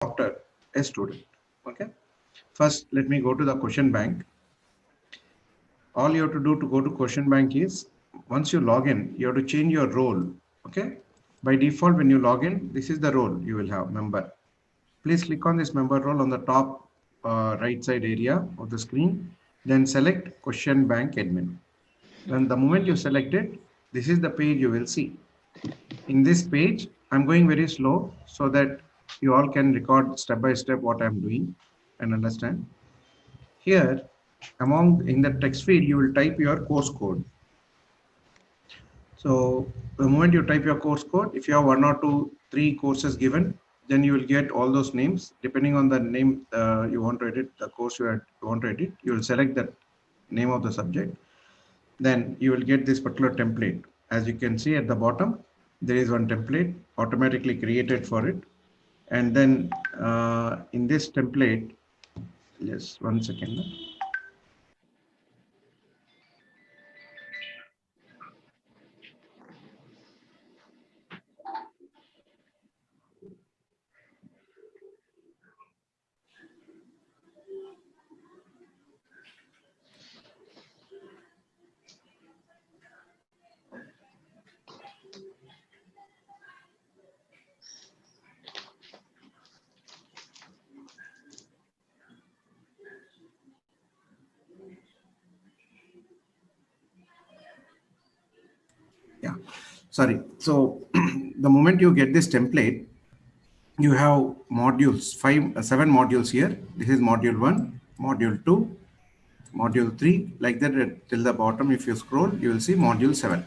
after a student. Okay. First, let me go to the question bank. All you have to do to go to question bank is, once you log in, you have to change your role. Okay. By default, when you log in, this is the role you will have, member. Please click on this member role on the top right side area of the screen. Then select question bank admin. When the moment you select it, this is the page you will see. In this page, I'm going very slow so that you all can record step by step what I'm doing and understand. Here, in the text field, you will type your course code. So the moment you type your course code, if you have 1 or 2, 3 courses given, then you will get all those names. Depending on the name you want to edit, the course you want to edit, you will select the name of the subject. Then you will get this particular template. As you can see at the bottom, there is one template automatically created for it. And then in this template, just 1 second. Yeah, sorry. So the moment you get this template, you have modules, 7 modules here. This is module 1, module 2, module 3, like that till the bottom. If you scroll, you will see module 7.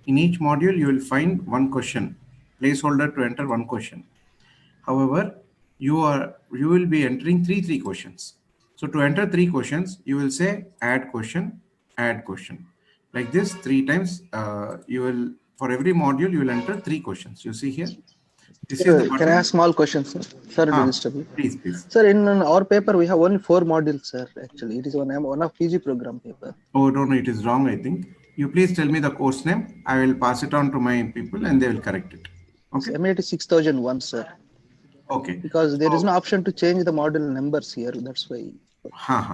In each module, you will find one question, placeholder to enter one question. However, you will be entering three questions. So to enter 3 questions, you will say add question, like this 3 times. You will, for every module, you will enter 3 questions. You see here. This is the button. Can I ask small questions, sir? Sorry to disturb you. Please. Sir, in our paper, we have only 4 modules, sir. Actually, it is one of PG program paper. Oh, no, it is wrong, I think. You please tell me the course name. I will pass it on to my people and they will correct it. Okay. It's MAT 6001, sir. Okay. Because there is no option to change the module numbers here. That's why.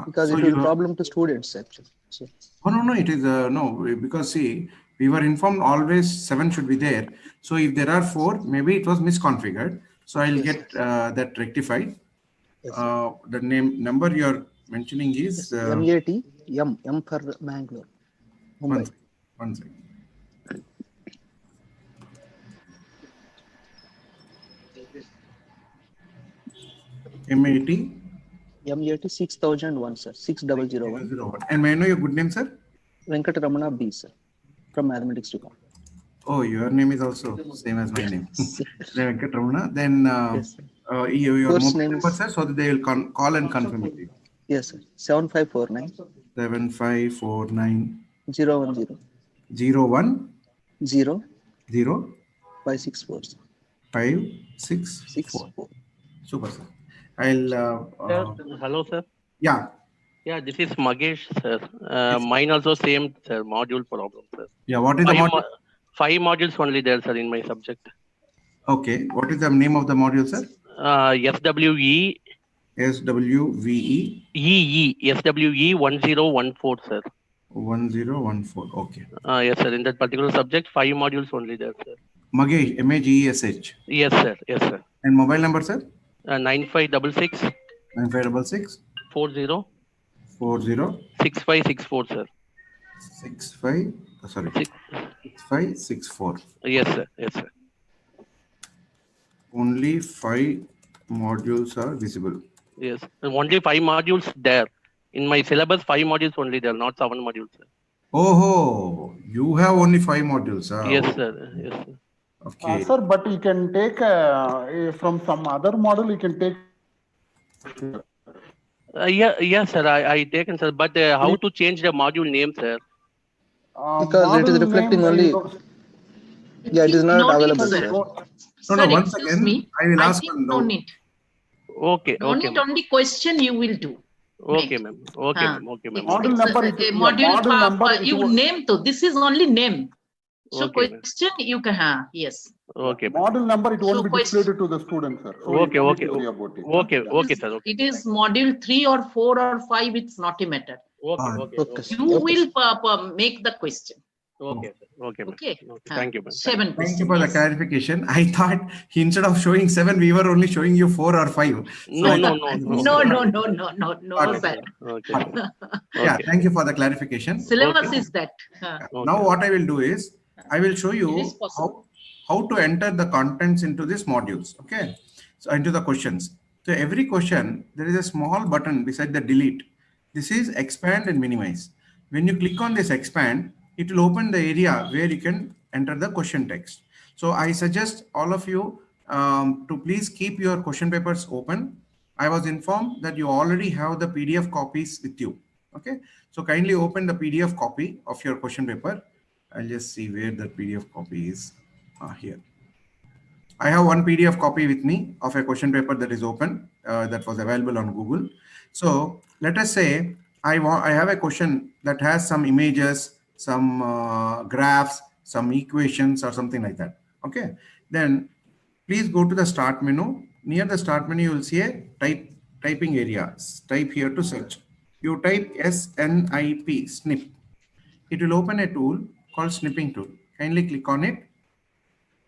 Because so it is a problem to students, actually. So. Oh, no, it is no, because see, we were informed always 7 should be there. So if there are 4, maybe it was misconfigured. So I'll get that rectified. Yes, the number you are mentioning is MAT, M for Mangalore. One second. MAT 6001, sir. 6001. And may I know your good name, sir? Venkat Ramana B, sir, from Mathematics Department. Oh, your name is also same as my name. Venkat Ramana. Then your mobile number, sir, so that they will call and confirm with you. Yes, sir. 7549. 7549. 010. 010. 564. 564. Super, sir. I'll. Hello, sir. Yeah. Yeah, this is Magesh, sir. Mine also same, sir. Module problem, sir. Yeah, what is the module? 5 modules only there, sir, in my subject. Okay. What is the name of the module, sir? SWE. SWVE. SWE 1014, sir. 1014. Okay. Yes, sir. In that particular subject, 5 modules only there, sir. Magesh, Magesh. Yes, sir. Yes, sir. And mobile number, sir? 9566. 9566. 40. 6564, sir. 6564. Yes, sir. Yes, sir. Only 5 modules are visible. Yes, only 5 modules there. In my syllabus, 5 modules only there, not 7 modules, sir. Oh, you have only 5 modules. Yes, sir. Yes, sir. Okay. Sir, but you can take from some other model, you can take. Yes, sir. I taken, sir. But how to change the module name, sir? Because it is reflecting only. Yeah, it is not available, sir. No, once again, I will ask. No need. Okay. Only on the question you will do. Okay, ma'am. Okay, ma'am. Module number. Module number. You name to. This is only name. So Okay, ma'am. question you can, yes. Okay, ma'am. Module number, it won't So be displayed to the student, sir. So Okay, you don't okay, need to worry about it. okay, Yeah. okay, sir. Okay, It is module 3 or 4 or 5, it's not a matter. okay, Ah, okay, Okay, okay, sir. You Okay, will sir. make the question. okay, sir. Okay, ma'am. Okay. Okay, thank you, ma'am. 7 Thank you questions. for the Yes. clarification. I thought instead of showing 7, we were only showing you 4 or 5. No, no, No, no. Got no, it. sir. Okay, Got it. sir. Yeah, Okay. thank you for the clarification. Syllabus Okay. is that. Now Okay. what I will do is I will show It is you possible. how to enter the contents into these modules. Okay, so into the questions. So every question, there is a small button beside the delete. This is expand and minimize. When you click on this expand, it will open the area where you can enter the question text. So I suggest all of you to please keep your question papers open. I was informed that you already have the PDF copies with you. Okay, so kindly open the PDF copy of your question paper. I'll just see where the PDF copy is. Here. I have one PDF copy with me of a question paper that is open, that was available on Google. So let us say I have a question that has some images, some graphs, some equations or something like that. Okay, then please go to the start menu. Near the start menu, you will see a typing area. Type here to search. You type SNIP, snip. It will open a tool called snipping tool. Kindly click on it.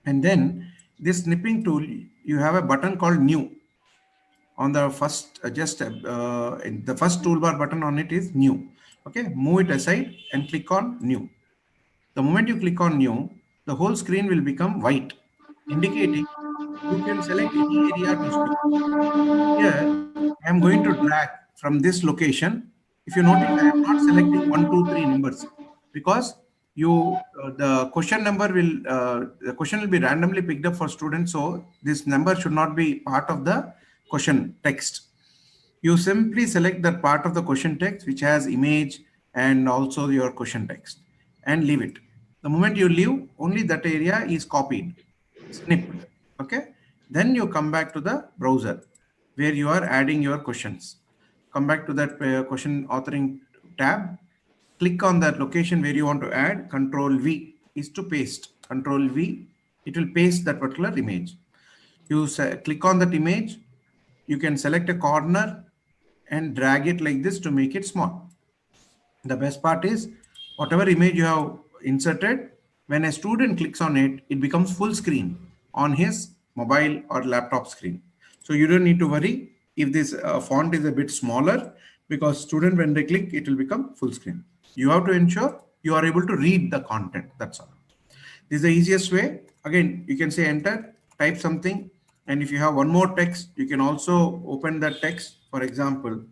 And then this snipping tool, you have a button called new. On the first, the first toolbar button on it is new. Okay, move it aside and click on new. The moment you click on new, the whole screen will become white, indicating you can select any area to snip. Here, I am going to drag from this location. If you notice, I am not selecting 1, 2, 3 numbers because the question will be randomly picked up for students. So this number should not be part of the question text. You simply select that part of the question text which has image and also your question text and leave it. The moment you leave, only that area is copied, snipped. Okay. Then you come back to the browser where you are adding your questions. Come back to that question authoring tab. Click on that location where you want to add. Control V is to paste. Control V, it will paste that particular image. You click on that image. You can select a corner and drag it like this to make it small. The best part is whatever image you have inserted, when a student clicks on it, it becomes full screen on his mobile or laptop screen. So you don't need to worry if this font is a bit smaller, because student, when they click, it will become full screen. You have to ensure you are able to read the content. That's all. This is the easiest way. Again, you can say enter, type something. And if you have one more text, you can also open that text. For example,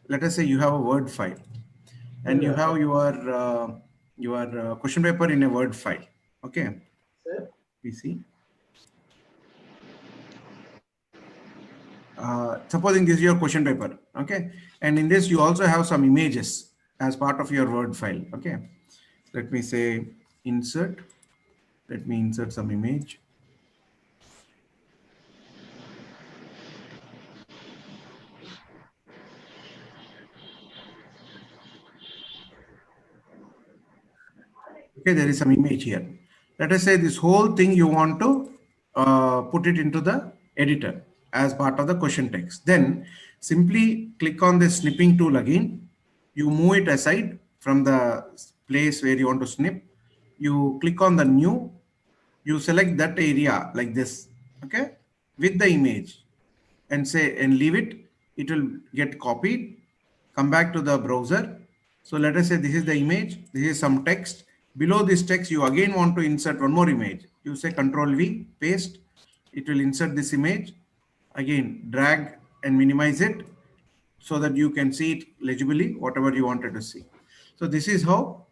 let us say you have a Word file and you have your question paper in a Word file. Okay. We see. Supposing this is your question paper. Okay. And in this, you also have some images as part of your Word file. Okay. Let me say insert. Let me insert some image. Okay, there is some image here. Let us say this whole thing you want to put it into the editor as part of the question text. Then simply click on the snipping tool again. You move it aside from the place where you want to snip. You click on the new. You select that area like this, okay, with the image, and say and leave it. It will get copied. Come back to the browser. So let us say this is the image. This is some text. Below this text, you again want to insert one more image. You say Control V, paste. It will insert this image. Again, drag and minimize it so that you can see it legibly, whatever you wanted to see. So this is how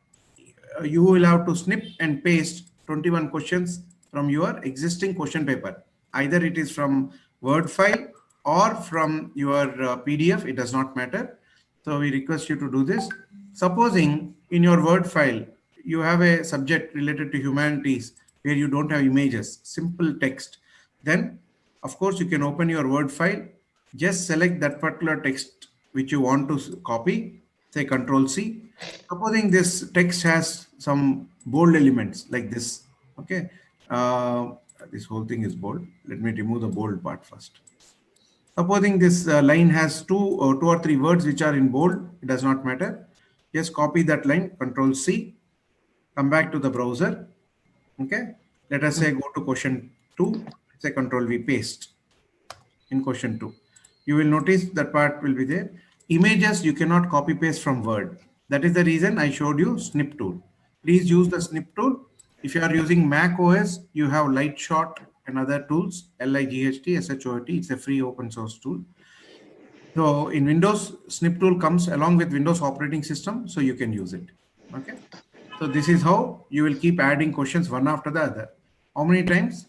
you will have to snip and paste 21 questions from your existing question paper. Either it is from Word file or from your PDF, it does not matter. So we request you to do this. Supposing in your Word file, you have a subject related to humanities where you don't have images, simple text, then of course you can open your Word file, just select that particular text which you want to copy, say Control C. Supposing this text has some bold elements like this. Okay. This whole thing is bold. Let me remove the bold part first. Supposing this line has two or three words which are in bold, it does not matter. Just copy that line, Control C, come back to the browser. Okay. Let us say go to question 2, say Control V, paste in question 2. You will notice that part will be there. Images you cannot copy paste from Word. That is the reason I showed you snip tool. Please use the snip tool. If you are using Mac OS, you have Lightshot and other tools, LIGHT, SHOT. It's a free open source tool. So in Windows, snip tool comes along with Windows operating system, so you can use it. Okay. So this is how you will keep adding questions one after the other. How many times?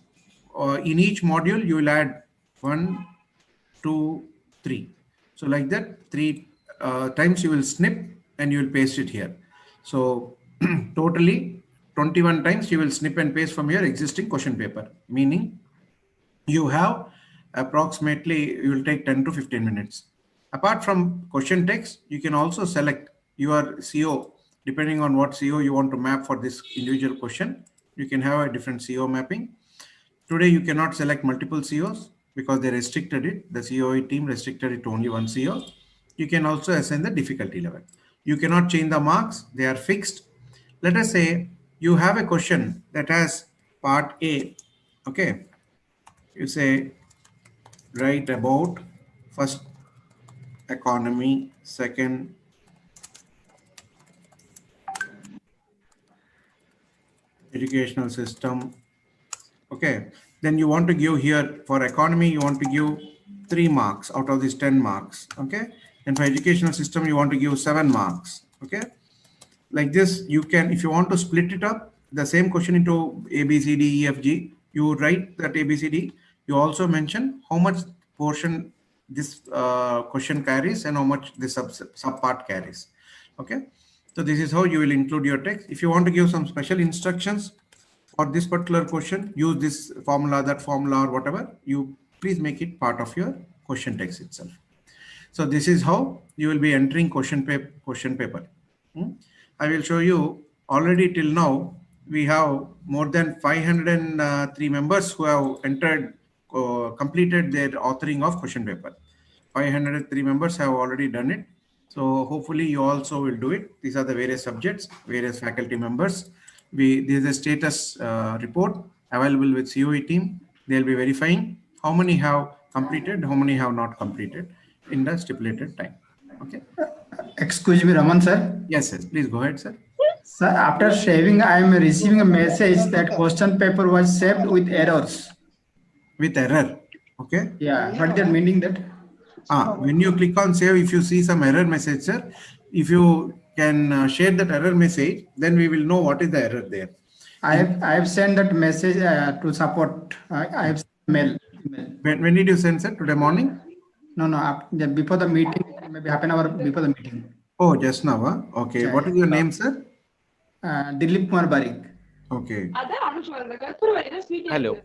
In each module, you will add 1, 2, 3. So like that, 3 times you will snip and you will paste it here. So totally 21 times you will snip and paste from your existing question paper, meaning you have approximately, you will take 10 to 15 minutes. Apart from question text, you can also select your CO, depending on what CO you want to map for this individual question. You can have a different CO mapping. Today, you cannot select multiple COs because they restricted it. The COE team restricted it to only one CO. You can also assign the difficulty level. You cannot change the marks. They are fixed. Let us say you have a question that has part A. Okay. You say, write about first economy, second educational system. Okay. Then you want to give here for economy, you want to give 3 marks out of these 10 marks. Okay. And for educational system, you want to give 7 marks. Okay. Like this, you can, if you want to split it up, the same question into A, B, C, D, E, F, G, you write that A, B, C, D. You also mention how much portion this question carries and how much this sub part carries. Okay. So this is how you will include your text. If you want to give some special instructions for this particular question, use this formula, that formula, or whatever, you please make it part of your question text itself. So this is how you will be entering question paper. I will show you already till now, we have more than 503 members who have entered, completed their authoring of question paper. 503 members have already done it. So hopefully you also will do it. These are the various subjects, various faculty members. This is a status report available with COE team. They'll be verifying how many have completed, how many have not completed in the stipulated time. Okay. Excuse me, Raman sir. Yes, yes. Please go ahead, sir. Sir, after saving, I am receiving a message that question paper was saved with errors. With error. Okay. Yeah. What is the meaning that? When you click on save, if you see some error message, sir, if you can share that error message, then we will know what is the error there. I have sent that message to support. I have sent mail. When did you send, sir? Today morning? No, before the meeting, maybe half an hour before the meeting. Oh, just now, huh? Okay. Yeah, what is your name, sir? Dilip Kumar Barik. Okay. Hello.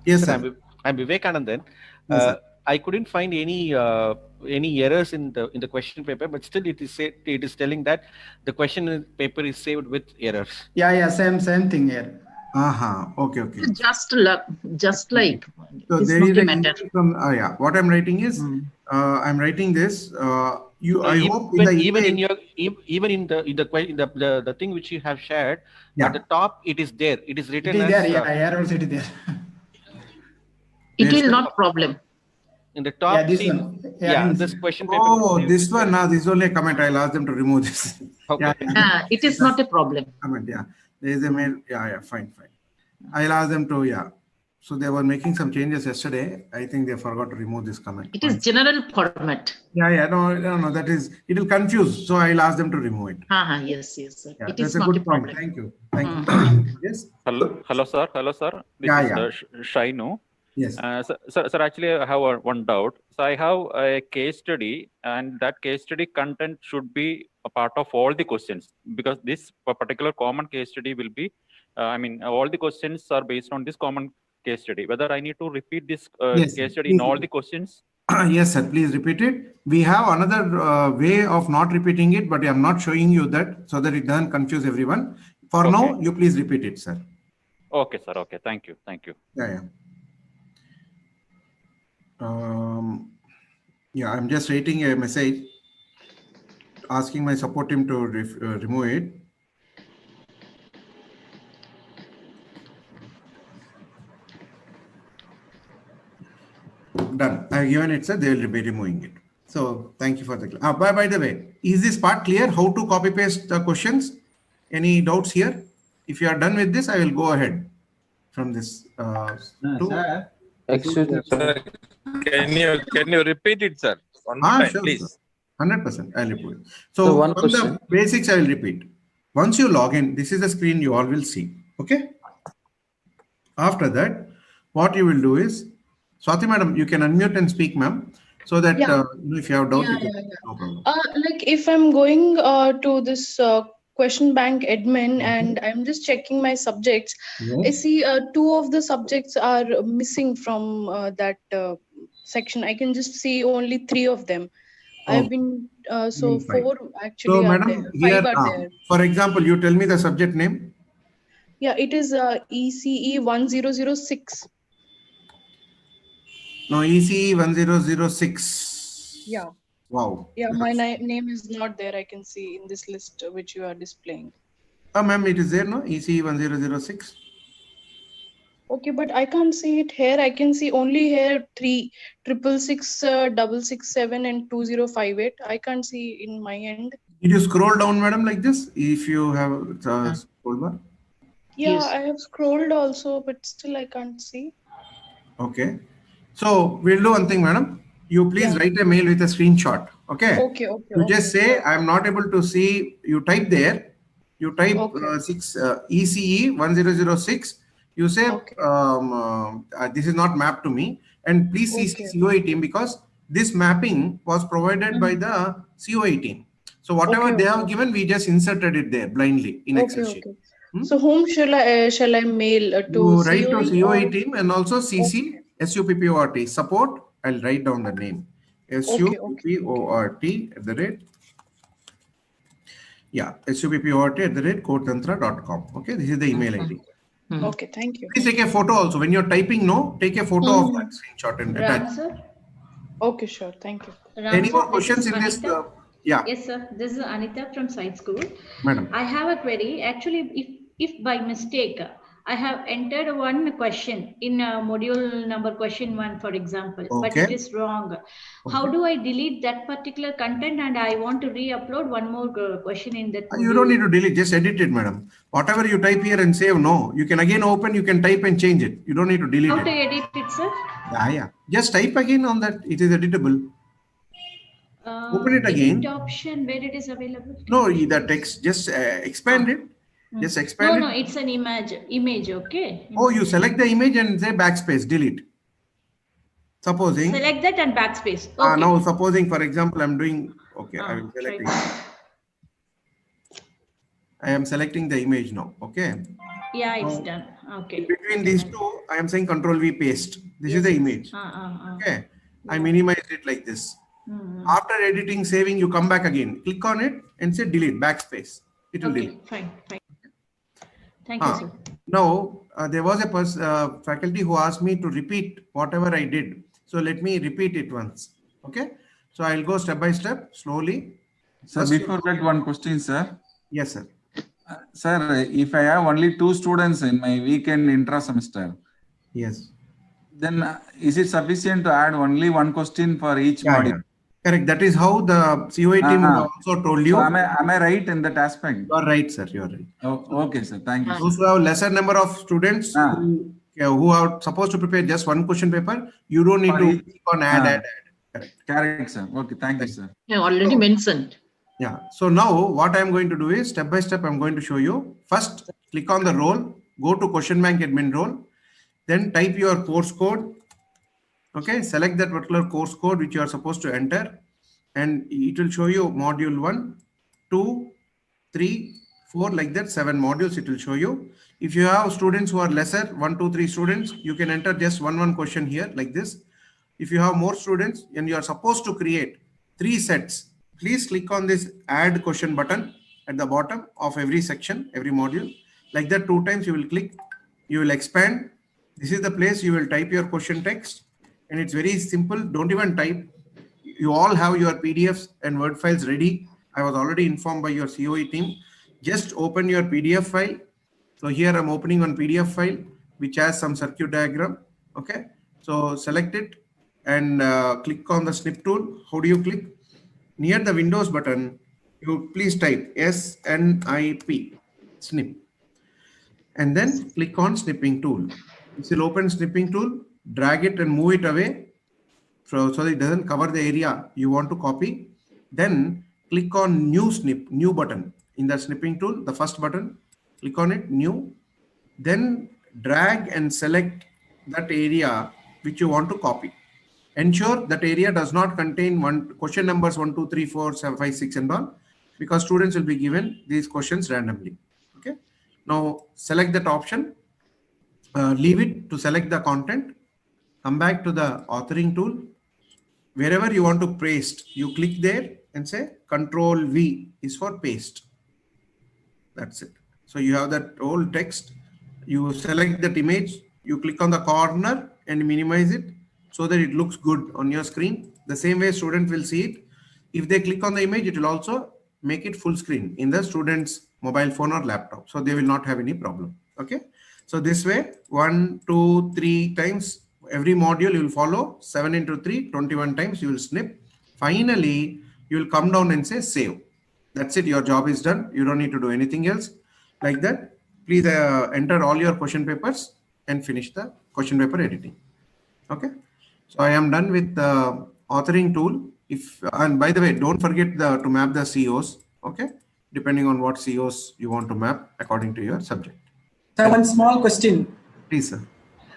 Yes, sir. I'm Vivekanandan. Yes, I couldn't find any errors in the question paper, but still it is telling that the question paper is saved with errors. Yeah, same thing here. Okay. Just like. So there is a matter. What I'm writing is, I'm writing this. I hope even in the thing which you have shared, at the top it is there. It is written as there. Here also it is there. It will not problem. In the top, this one. This question paper. Oh, this one. Now this is only a comment. I'll ask them to remove this. Okay. It is not a problem. Comment. Yeah, there is a mail. Yeah, fine. I'll ask them to. So they were making some changes yesterday. I think they forgot to remove this comment. It is general format. No. That is, it will confuse. So I'll ask them to remove it. Yes, sir. Yeah, it is not a good a problem. Thank you. Yes. Hello, sir. This is Shainu. Yes. Sir, actually, I have one doubt. So I have a case study, and that case study content should be a part of all the questions, because this particular common case study will be, all the questions are based on this common case study. Whether I need to repeat this case study in all the questions? Yes, sir. Please repeat it. We have another way of not repeating it, but I'm not showing you that so that it doesn't confuse everyone. For Okay. now, you please repeat it, sir. Okay, sir. Okay. Thank you. Thank you. Yeah. Yeah, I'm just writing a message asking my support team to remove it. Done. I've given it, sir. They will be removing it. So thank you for the. By the way, is this part clear? How to copy paste the questions? Any doubts here? If you are done with this, I will go ahead from this. Sir, Excuse me, sir. Can you repeat it, sir? One more time, Sure, please. 100%. I'll repeat. So So one from the question. basics, I will repeat. Once you log in, this is the screen you all will see. Okay. After that, what you will do is, Swati madam, you can unmute and speak, ma'am, so that if you have doubt, you can. No problem. Like if I'm going to this question bank admin and I'm just checking my subjects, I see 2 of the subjects are missing from that section. I can just see only 3 of them. I've been so Fine. 4 actually So are madam, there. here, 5 are there. for example, you tell me the subject name. Yeah, it is ECE 1006. No, ECE 1006. Yeah. Wow. Yeah, my name is not there. I can see in this list which you are displaying. Ma'am, it is there, no? ECE 1006. Okay, but I can't see it here. I can see only here 3, 666, 667 and 2058. I can't see in my end. Did you scroll down, madam, like this? If you have scroll bar. Yeah, Yes. I have scrolled also, but still I can't see. Okay. So we'll do one thing, madam. You please write a mail with a screenshot. Okay. Okay. You just say, I'm not able to see. You type there. You type ECE 1006. You say, this is not mapped to me. And please see COE team, because this mapping was provided by the COE team. So whatever they have given, we just inserted it there blindly in Excel sheet. So whom shall I mail to? You write to COE COE or- team and also CC SUPPORT support. I'll write down the name. SUPPORT @ SUPPORT @ codetantra.com. Okay, this is the email ID. Okay, thank you. Please take a photo also. When you're typing, take a photo of that screenshot and attach. Sir? Okay, sure. Thank you. Any more questions in this? Yeah. Yes, sir. This is Anita from Site School. Madam. I have a query. Actually, if by mistake I have entered one question in module number question 1, for example, but it is wrong. How do I delete that particular content and I want to re-upload one more question in that module? You don't need to delete, just edit it, madam. Whatever you type here and save, you can again open, you can type and change it. You don't need to delete How it. to edit it, sir? Yeah. Just type again on that. It is editable. Open it again. Edit option where it is available? No, the text, just expand it. Just expand it. No, it's an image, okay? Oh, you select the image and say backspace, delete. Supposing. Select that and backspace. Okay. Now, supposing, for example, I'm doing, I will select it. I am selecting the image now, okay? Yeah, it's done. Okay. Between these two, I am saying Control V paste. This is the image. Okay. I minimized it like this. After editing, saving, you come back again. Click on it and say delete, backspace. It will delete. Fine. Thank you, sir. Now, there was a faculty who asked me to repeat whatever I did. So let me repeat it once. Okay. So I'll go step by step, slowly. Sir, before that, one question, sir. Yes, sir. Sir, if I have only 2 students in my weekend intra-semester, yes, then is it sufficient to add only 1 question for each module? Yeah. Correct. That is how the COE team also told you. So am I right in that aspect? You are right, sir. You are right. Oh, okay, sir. Thank you. Those who have lesser number of students who are supposed to prepare just 1 question paper, you don't need to click on add. Correct, sir. Okay, thank you, sir. Yeah, already mentioned. Yeah. So now what I'm going to do is step by step, I'm going to show you. First, click on the role, go to question bank admin role, then type your course code. Okay. Select that particular course code which you are supposed to enter, and it will show you module 1, 2, 3, 4, like that, 7 modules it will show you. If you have students who are lesser, 1, 2, 3 students, you can enter just one question here like this. If you have more students and you are supposed to create 3 sets, please click on this add question button at the bottom of every section, every module. Like that 2 times you will click, you will expand. This is the place you will type your question text, and it's very simple. Don't even type. You all have your PDFs and Word files ready. I was already informed by your COE team. Just open your PDF file. So here I'm opening one PDF file which has some circuit diagram. Okay, so select it and click on the snip tool. How do you click? Near the Windows button, you please type SNIP, snip, and then click on snipping tool. This will open snipping tool, drag it and move it away so that it doesn't cover the area you want to copy. Then click on new snip, new button in the snipping tool, the first button, click on it, new, then drag and select that area which you want to copy. Ensure that area does not contain question numbers 1, 2, 3, 4, 7, 5, 6 and all, because students will be given these questions randomly. Okay. Now select that option, leave it to select the content, come back to the authoring tool. Wherever you want to paste, you click there and say Control V is for paste. That's it. So you have that whole text, you select that image, you click on the corner and minimize it so that it looks good on your screen. The same way student will see it. If they click on the image, it will also make it full screen in the student's mobile phone or laptop. So they will not have any problem. Okay. So this way, 1, 2, 3 times every module you will follow, 7 into 3, 21 times you will snip. Finally, you will come down and say save. That's it. Your job is done. You don't need to do anything else. Like that, please enter all your question papers and finish the question paper editing. Okay. So I am done with the authoring tool. And by the way, don't forget to map the COs. Okay. Depending on what COs you want to map according to your subject. Sir, one small question. Please, sir.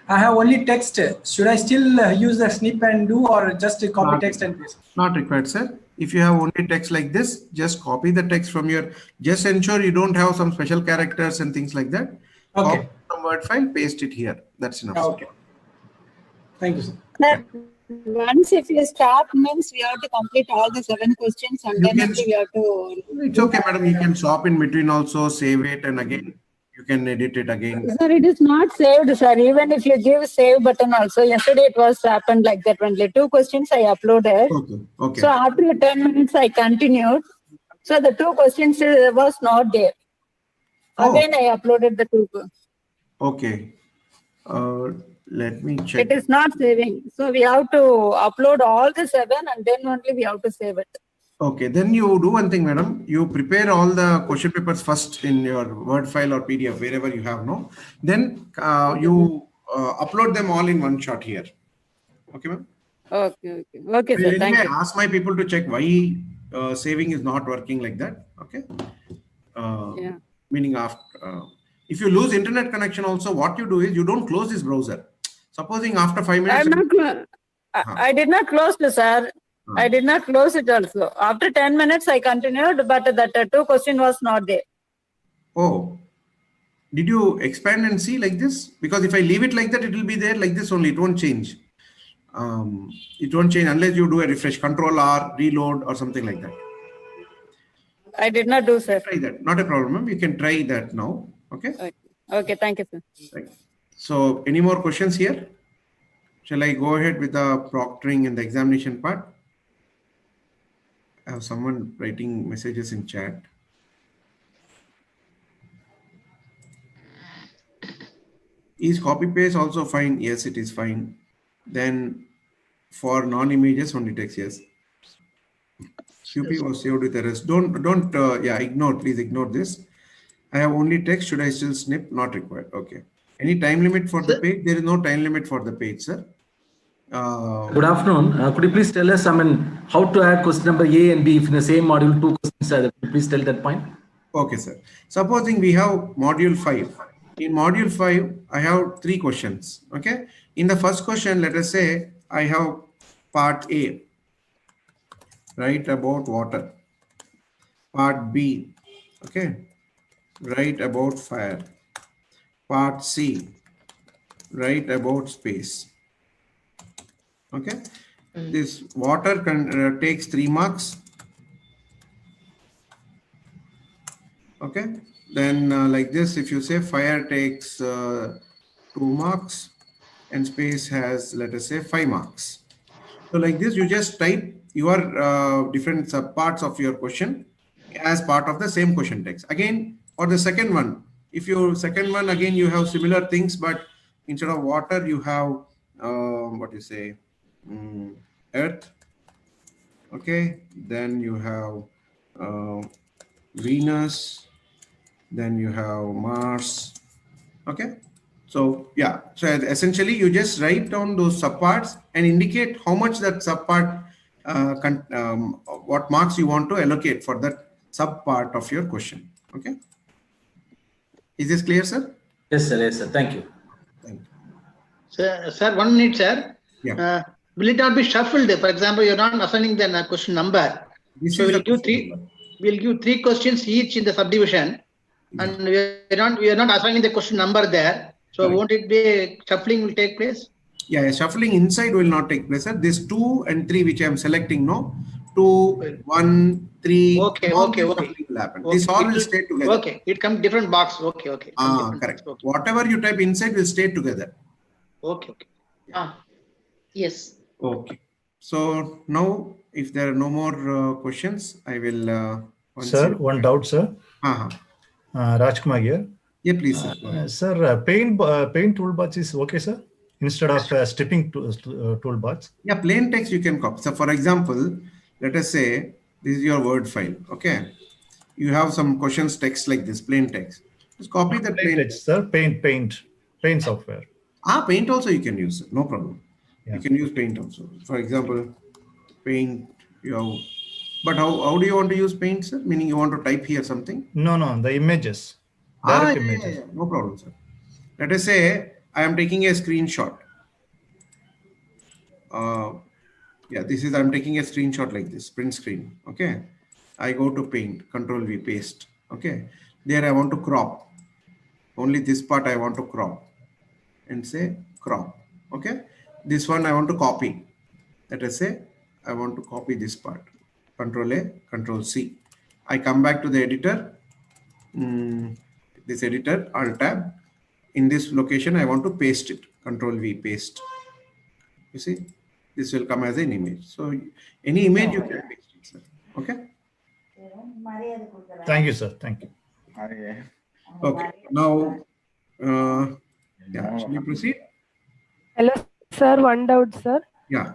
I have only text. Should I still use the snip and do, or just copy text and paste? Not required, sir. If you have only text like this, just copy the text from your, just ensure you don't have some special characters and things like that. Okay. Copy from Word file, paste it here. That's enough. Okay. Thank you, sir. Once if you stop means we have to complete all the 7 questions and then we have to. It's okay, madam. You can stop in between also, save it, and again you can edit it again. Sir, it is not saved, sir. Even if you give save button also, yesterday it was happened like that. Only 2 questions I uploaded. Okay. Okay. So after 10 minutes I continued. So the 2 questions was not there. Again I uploaded the 2. Okay. Let me check. It is not saving. So we have to upload all the 7 and then only we have to save it. Okay, then you do one thing, madam. You prepare all the question papers first in your Word file or PDF, wherever you have, no? Then you upload them all in one shot here. Okay, ma'am? Okay, okay. Okay, sir. Thank you. I ask my people to check why saving is not working like that. Okay. Yeah. Meaning after, if you lose internet connection also, what you do is you don't close this browser. Supposing after 5 minutes. I did not close it, sir. I did not close it also. After 10 minutes, I continued, but that 2 question was not there. Oh, did you expand and see like this? Because if I leave it like that, it will be there like this only. It won't change. It won't change unless you do a refresh, Control R, reload or something like that. I did not do, sir. Try that. Not a problem. You can try that now. Okay. Okay. Thank you, sir. Right. So any more questions here? Shall I go ahead with the proctoring and the examination part? I have someone writing messages in chat. Is copy paste also fine? Yes, it is fine. Then for non-images only text, yes. QP was saved with errors. Ignore, please ignore this. I have only text. Should I still snip? Not required. Okay. Any time limit for the page? There is no time limit for the page, sir. Good afternoon. Could you please tell us, how to add question number A and B if in the same module 2 questions are there? Could you please tell that point? Okay, sir. Supposing we have module 5. In module 5, I have 3 questions. Okay. In the first question, let us say I have part A, write about water. Part B, okay, write about fire. Part C, write about space. Okay. This water takes 3 marks. Okay. Then like this, if you say fire takes 2 marks and space has, let us say, 5 marks. So like this, you just type your different subparts of your question as part of the same question text. Again, for the second one, if you second one, again, you have similar things, but instead of water, you have, what you say, earth. Okay. Then you have Venus. Then you have Mars. Okay. So yeah, so essentially you just write down those subparts and indicate how much that subpart, what marks you want to allocate for that subpart of your question. Okay. Is this clear, sir? Yes, sir. Yes, sir. Thank you. Thank you. Sir, 1 minute, sir. Yeah. Will it not be shuffled? For example, you're not assigning the question number. So we'll give three questions each in the subdivision, and we are not assigning the question number there. So won't it be shuffling will take place? Yeah, shuffling inside will not take place, sir. This 2 and 3 which I am selecting, no, 2, 1, 3. Okay. Will happen. This all will stay together. Okay, it comes different box. Okay. Correct. Okay. Whatever you type inside will stay together. Okay. Yes. Okay. So now, if there are no more questions, I will. Sir, one doubt, sir. Rajkumar here. Yeah, please, sir. Sir, paint toolbars is okay, sir? Instead of stripping toolbars? Yeah, plain text you can copy. So, for example, let us say this is your Word file. Okay, you have some questions text like this, plain text. Just copy that plain text, sir. Paint software. Paint also you can use, sir. No problem. Yeah. You can use Paint also. For example, Paint. You have, but how do you want to use Paint, sir? Meaning you want to type here something? No, the images. Images. Yeah. No problem, sir. Let us say I am taking a screenshot. I'm taking a screenshot like this, print screen. Okay. I go to Paint, Control V, paste. Okay. There I want to crop. Only this part I want to crop and say crop. Okay. This one I want to copy. Let us say I want to copy this part. Control A, Control C. I come back to the editor. This editor, Alt Tab. In this location, I want to paste it. Control V, paste. You see, this will come as an image. So any image you can paste it, sir. Okay. Thank you, sir. Thank you. Okay. Now, shall we proceed? Hello, sir. One doubt, sir. Yeah.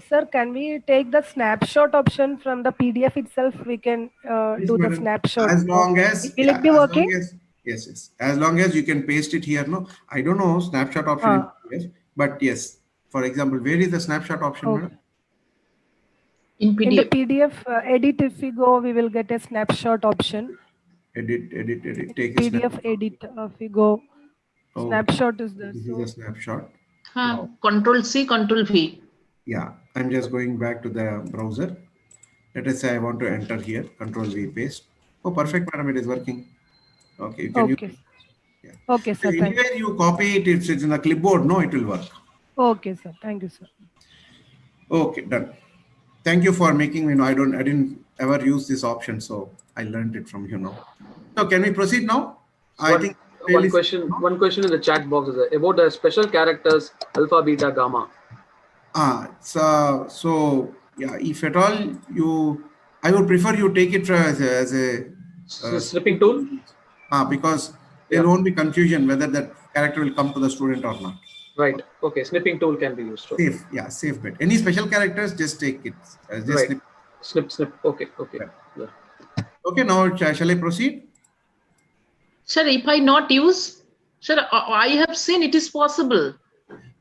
Sir, can we take the snapshot option from the PDF itself? We can do the snapshot. As long as will it be working? Yes. As long as you can paste it here. No, I don't know snapshot option. Yes, but yes. For example, where is the snapshot option? Madam? In PDF. In the PDF edit, if we go, we will get a snapshot option. Edit. Take PDF edit. If we go, snapshot is there. This is a snapshot. Control C, Control V. Yeah, I'm just going back to the browser. Let us say I want to enter here. Control V, paste. Oh, perfect, madam. It is working. Okay, you can use it. Yeah. Okay, sir. So anywhere you copy it, if it's in the clipboard, no, it will work. Okay, sir. Thank you, sir. Okay, done. Thank you for making me know. I didn't ever use this option, so I learned it from you now. So can we proceed now? I think one question in the chat box is about the special characters alpha, beta, gamma. So yeah, if at all I would prefer you take it as a snipping tool. Because there won't be confusion whether that character will come to the student or not. Right. Okay. Snipping tool can be used. Okay. Safe. Yeah. Safe bet. Any special characters, just take it. Just right. Snip. Okay. Yeah. Okay. Now shall I proceed? Sir, if I not use, sir, I have seen it is possible.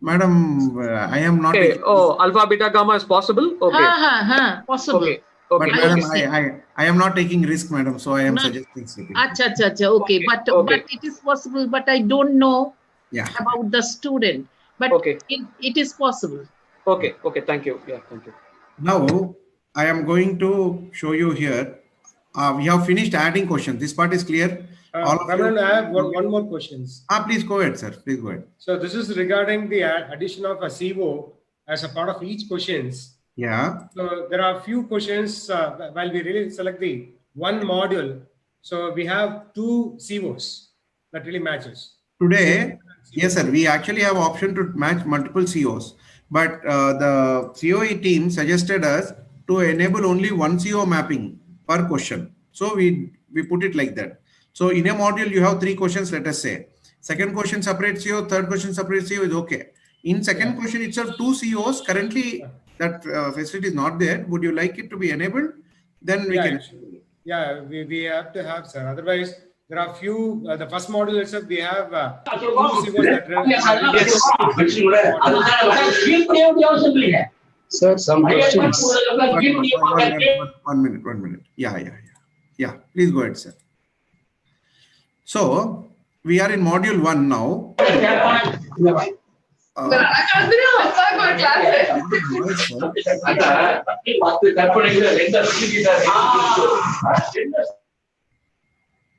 Madam, I am not. Okay. Alpha, beta, gamma is possible. Okay. Possible. Okay. But madam, I am not taking risk, madam. So I am suggesting snipping. Okay. But it is possible. But I don't know about the student. But it is possible. Okay. Thank you. Yeah. Thank you. Now I am going to show you here. We have finished adding questions. This part is clear. Raman, I have one more question. Please go ahead, sir. Please go ahead. So this is regarding the addition of a CO as a part of each questions. Yeah. So there are a few questions while we really select the one module, so we have 2 COs that really matches. Today, yes, sir, we actually have option to match multiple COs, but the COE team suggested us to enable only one CO mapping per question. So we put it like that. So in a module, you have 3 questions, let us say. Second question separate CO, third question separate CO is okay. In second question itself, 2 COs, currently that facility is not there. Would you like it to be enabled? Then we can. Yeah, we have to have, sir. Otherwise, there are few, the first module itself, we have 2 COs that Sir, some questions. 1 minute. Yeah. Please go ahead, sir. So we are in module 1 now.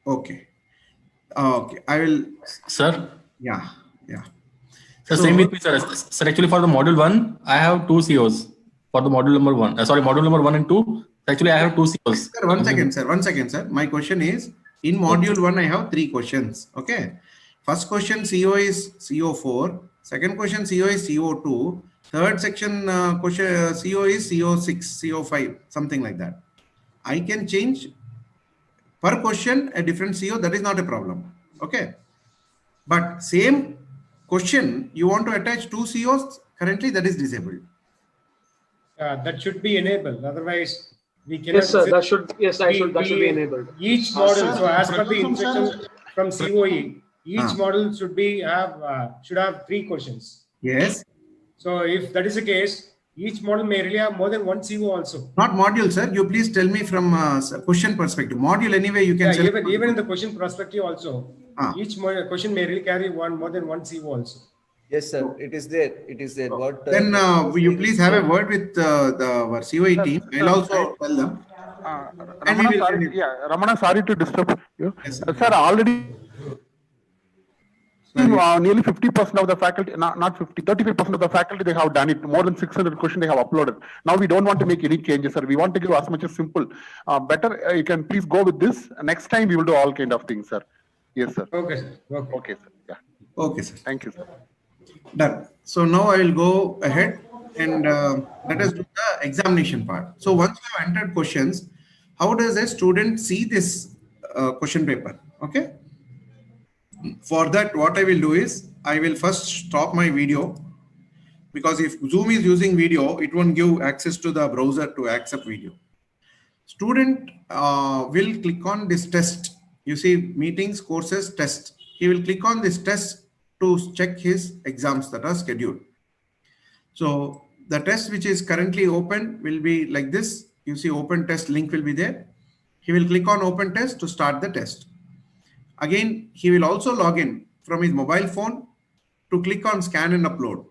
Okay. I will. Sir. Yeah. So same with me, sir. Sir, actually for the module 1, I have 2 COs for the module number 1. Module number 1 and 2. Actually, I have 2 COs. Sir, one second, sir. My question is, in module 1, I have 3 questions. Okay. First question CO is CO4. Second question CO is CO2. Third section question CO is CO6, CO5, something like that. I can change per question a different CO. That is not a problem. Okay. But same question, you want to attach 2 COs, currently that is disabled. That should be enabled. Otherwise, we cannot. Yes, sir. That should be enabled. Each model, so as per the instruction from COE, each model should have 3 questions. Yes. So if that is the case, each model may really have more than 1 CO also. Not module, sir. You please tell me from question perspective. Module anyway, you can. Even in the question perspective also, each question may really carry more than 1 CO also. Yes, sir. It is there. What? Then will you please have a word with our COE team? I'll also tell them. Ramana, sorry to disturb you. Yes, sir, already nearly 50% of the faculty, not 50, 35% of the faculty, they have done it. More than 600 questions they have uploaded. Now we don't want to make any changes, sir. We want to give as much as simple. Better, you can please go with this. Next time we will do all kind of things, sir. Yes, sir. Okay, sir. Okay, sir. Yeah. Okay, sir. Thank you, sir. Done. So now I will go ahead and let us do the examination part. So once you have entered questions, how does a student see this question paper? Okay. For that, what I will do is I will first stop my video, because if Zoom is using video, it won't give access to the browser to accept video. Student will click on this test. You see meetings, courses, test. He will click on this test to check his exams that are scheduled. So the test which is currently open will be like this. You see open test link will be there. He will click on open test to start the test. Again, he will also log in from his mobile phone to click on scan and upload.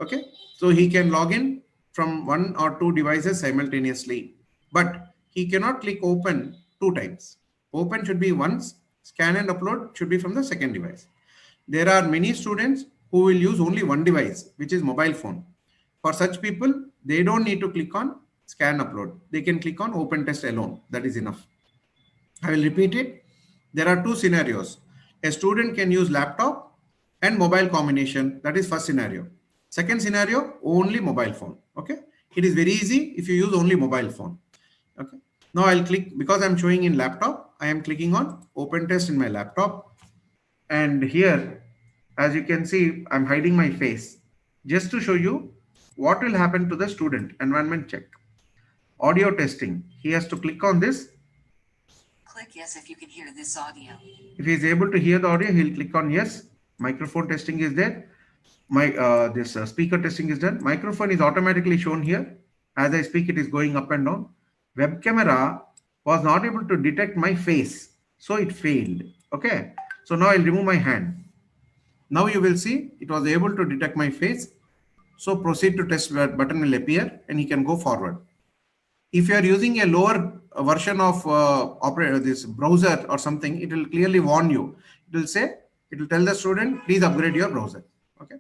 Okay. So he can log in from 1 or 2 devices simultaneously, but he cannot click open 2 times. Open should be once, scan and upload should be from the second device. There are many students who will use only 1 device, which is mobile phone. For such people, they don't need to click on scan upload. They can click on open test alone. That is enough. I will repeat it. There are 2 scenarios. A student can use laptop and mobile combination. That is first scenario. Second scenario, only mobile phone. Okay. It is very easy if you use only mobile phone. Okay. Now I'll click, because I'm showing in laptop, I am clicking on open test in my laptop. And here, as you can see, I'm hiding my face just to show you what will happen to the student. Environment check. Audio testing. He has to click on this. Click yes if you can hear this audio. If he is able to hear the audio, he'll click on yes. Microphone testing is there. This speaker testing is done. Microphone is automatically shown here. As I speak, it is going up and down. Web camera was not able to detect my face, so it failed. Okay. So now I'll remove my hand. Now you will see it was able to detect my face. So proceed to test button will appear and he can go forward. If you are using a lower version of this browser or something, it will clearly warn you. It will say, it will tell the student, please upgrade your browser. Okay.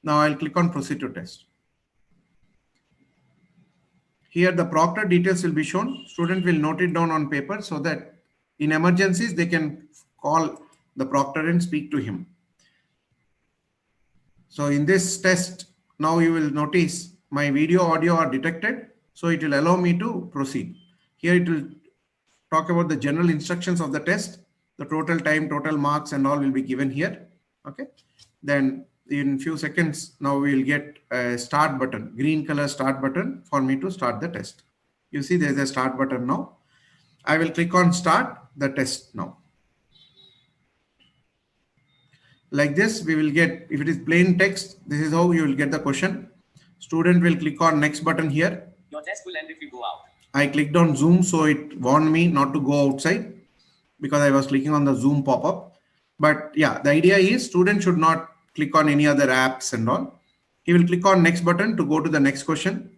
Now I'll click on proceed to test. Here the proctor details will be shown. Student will note it down on paper so that in emergencies they can call the proctor and speak to him. So in this test, now you will notice my video audio are detected. So it will allow me to proceed. Here it will talk about the general instructions of the test. The total time, total marks and all will be given here. Okay. Then in few seconds, now we will get a start button, green color start button for me to start the test. You see there's a start button now. I will click on start the test now. Like this, we will get, if it is plain text, this is how you will get the question. Student will click on next button here. Your test will end if you go out. I clicked on Zoom, so it warned me not to go outside because I was clicking on the Zoom pop-up. But yeah, the idea is student should not click on any other apps and all. He will click on next button to go to the next question.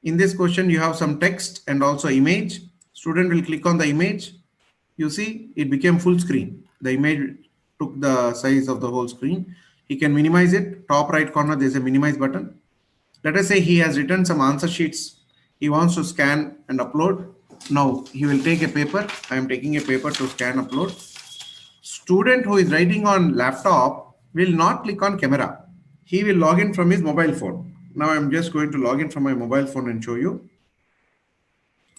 In this question, you have some text and also image. Student will click on the image. You see, it became full screen. The image took the size of the whole screen. He can minimize it. Top right corner, there's a minimize button. Let us say he has written some answer sheets. He wants to scan and upload. Now he will take a paper. I am taking a paper to scan, upload. Student who is writing on laptop will not click on camera. He will log in from his mobile phone. Now I'm just going to log in from my mobile phone and show you.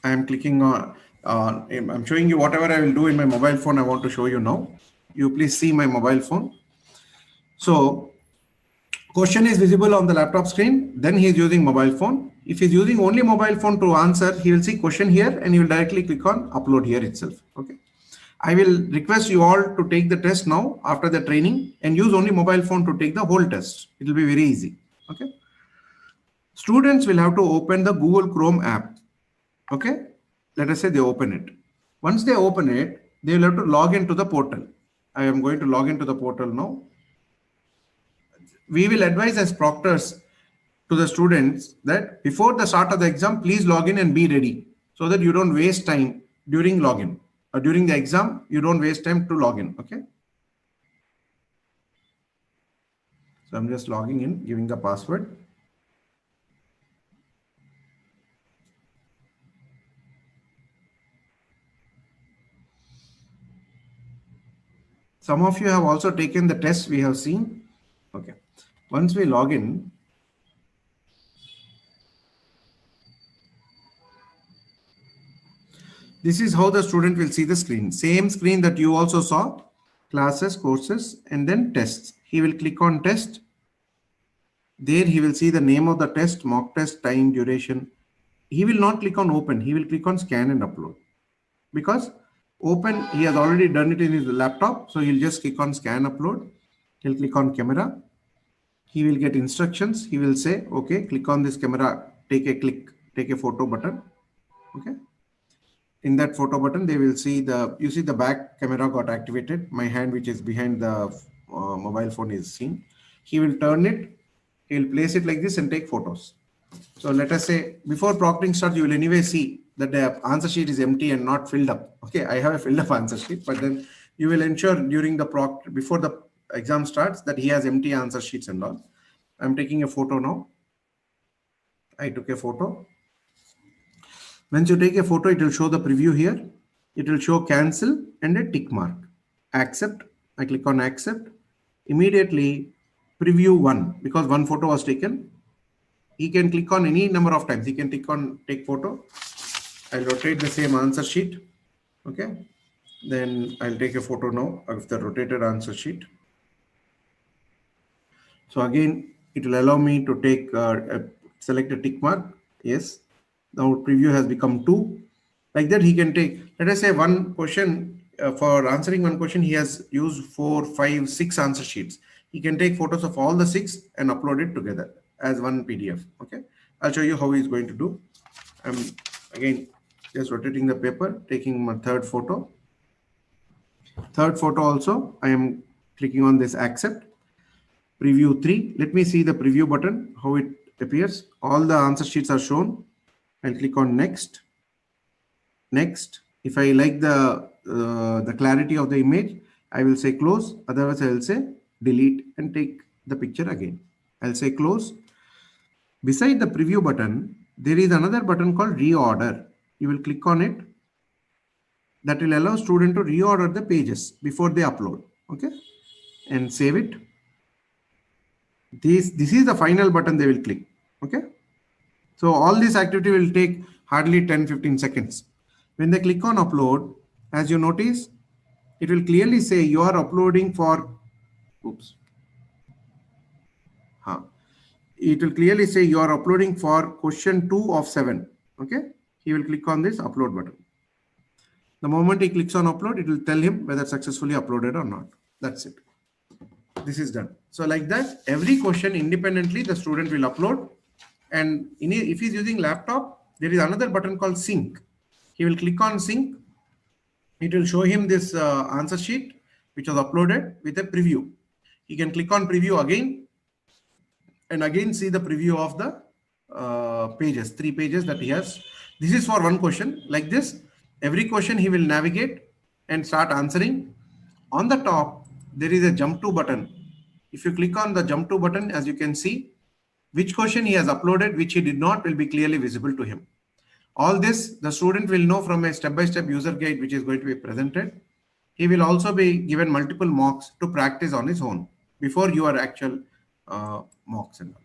I am clicking on, I'm showing you whatever I will do in my mobile phone. I want to show you now. You please see my mobile phone. So question is visible on the laptop screen. Then he is using mobile phone. If he's using only mobile phone to answer, he will see question here and he will directly click on upload here itself. Okay. I will request you all to take the test now after the training and use only mobile phone to take the whole test. It will be very easy. Okay. Students will have to open the Google Chrome app. Okay. Let us say they open it. Once they open it, they will have to log into the portal. I am going to log into the portal now. We will advise as proctors to the students that before the start of the exam, please log in and be ready so that you don't waste time during login. During the exam, you don't waste time to log in. Okay. So I'm just logging in, giving the password. Some of you have also taken the test we have seen. Okay. Once we log in, this is how the student will see the screen. Same screen that you also saw, classes, courses, and then tests. He will click on test. There he will see the name of the test, mock test, time, duration. He will not click on open. He will click on scan and upload. Because open, he has already done it in his laptop. So he'll just click on scan, upload. He'll click on camera. He will get instructions. He will say, okay, click on this camera, take a click, take a photo button. Okay. In that photo button, they will see you see the back camera got activated. My hand, which is behind the mobile phone, is seen. He will turn it. He will place it like this and take photos. So let us say before proctoring starts, you will anyway see that the answer sheet is empty and not filled up. Okay, I have a filled up answer sheet, but then you will ensure during the before the exam starts that he has empty answer sheets and all. I'm taking a photo now. I took a photo. Once you take a photo, it will show the preview here. It will show cancel and a tick mark. Accept. I click on accept. Immediately preview one, because one photo was taken. He can click on any number of times. He can click on take photo. I'll rotate the same answer sheet. Okay. Then I'll take a photo now of the rotated answer sheet. So again, it will allow me to take select a tick mark. Yes. Now preview has become 2. Like that, he can take, let us say one question, for answering one question, he has used 4, 5, 6 answer sheets. He can take photos of all the 6 and upload it together as one PDF. Okay. I'll show you how he's going to do. I'm again just rotating the paper, taking my third photo. Third photo also, I am clicking on this accept. Preview 3. Let me see the preview button, how it appears. All the answer sheets are shown. I'll click on next. Next. If I like the clarity of the image, I will say close. Otherwise, I will say delete and take the picture again. I'll say close. Beside the preview button, there is another button called reorder. You will click on it. That will allow student to reorder the pages before they upload. Okay, and save it. This is the final button they will click. Okay, so all this activity will take hardly 10-15 seconds. When they click on upload, as you notice, it will clearly say you are uploading for, it will clearly say you are uploading for question 2 of 7. Okay, he will click on this upload button. The moment he clicks on upload, it will tell him whether successfully uploaded or not. That's it. This is done. So like that, every question independently, the student will upload. And if he's using laptop, there is another button called sync. He will click on sync. It will show him this answer sheet, which was uploaded with a preview. He can click on preview again and again see the preview of the pages, 3 pages that he has. This is for one question. Like this, every question he will navigate and start answering. On the top, there is a jump to button. If you click on the jump to button, as you can see, which question he has uploaded, which he did not, will be clearly visible to him. All this, the student will know from a step-by-step user guide, which is going to be presented. He will also be given multiple mocks to practice on his own before your actual mocks. And all.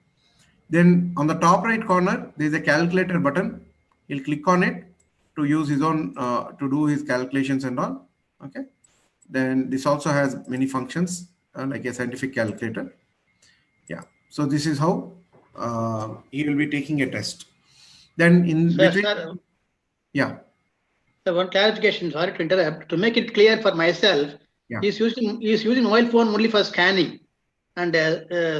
Then on the top right corner, there is a calculator button. He'll click on it to use his own, to do his calculations and all. Okay. Then this also has many functions like a scientific calculator. Yeah. So this is how he will be taking a test. Then in between, yeah. So one clarification, sorry to interrupt. To make it clear for myself, he's using mobile phone only for scanning, and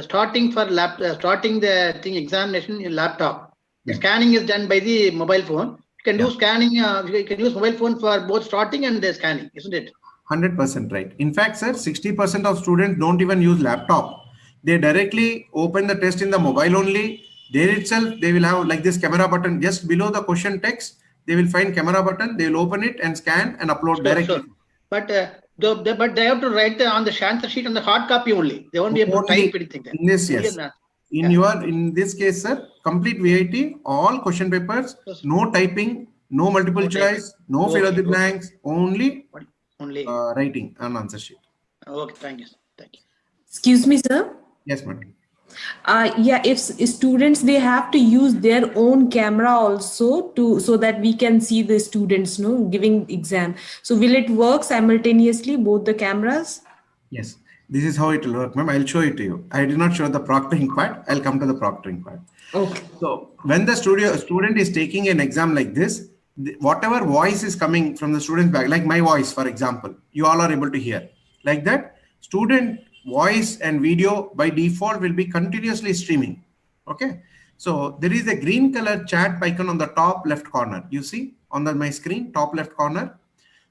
starting the examination in laptop. The scanning is done by the mobile phone. You can do scanning. You can use mobile phone for both starting and the scanning, isn't it? 100% right. In fact, sir, 60% of students don't even use laptop. They directly open the test in the mobile only. There itself, they will have like this camera button just below the question text. They will find camera button. They will open it and scan and upload directly. Sure. But they have to write on the answer sheet on the hard copy only. They won't be able to type anything. In this, yes. In this case, sir, complete VIT, all question papers, no typing, no multiple choice, no fill of the blanks, only writing on answer sheet. Okay, thank you. Thank you. Excuse me, sir. Yes, madam. Yeah, if students, they have to use their own camera also so that we can see the students giving exam. So will it work simultaneously, both the cameras? Yes, this is how it will work, ma'am. I'll show it to you. I did not show the proctoring part. I'll come to the proctoring part. Okay. So when the student is taking an exam like this, whatever voice is coming from the student's back, like my voice, for example, you all are able to hear. Like that, student voice and video by default will be continuously streaming. Okay, so there is a green color chat icon on the top left corner. You see on my screen, top left corner.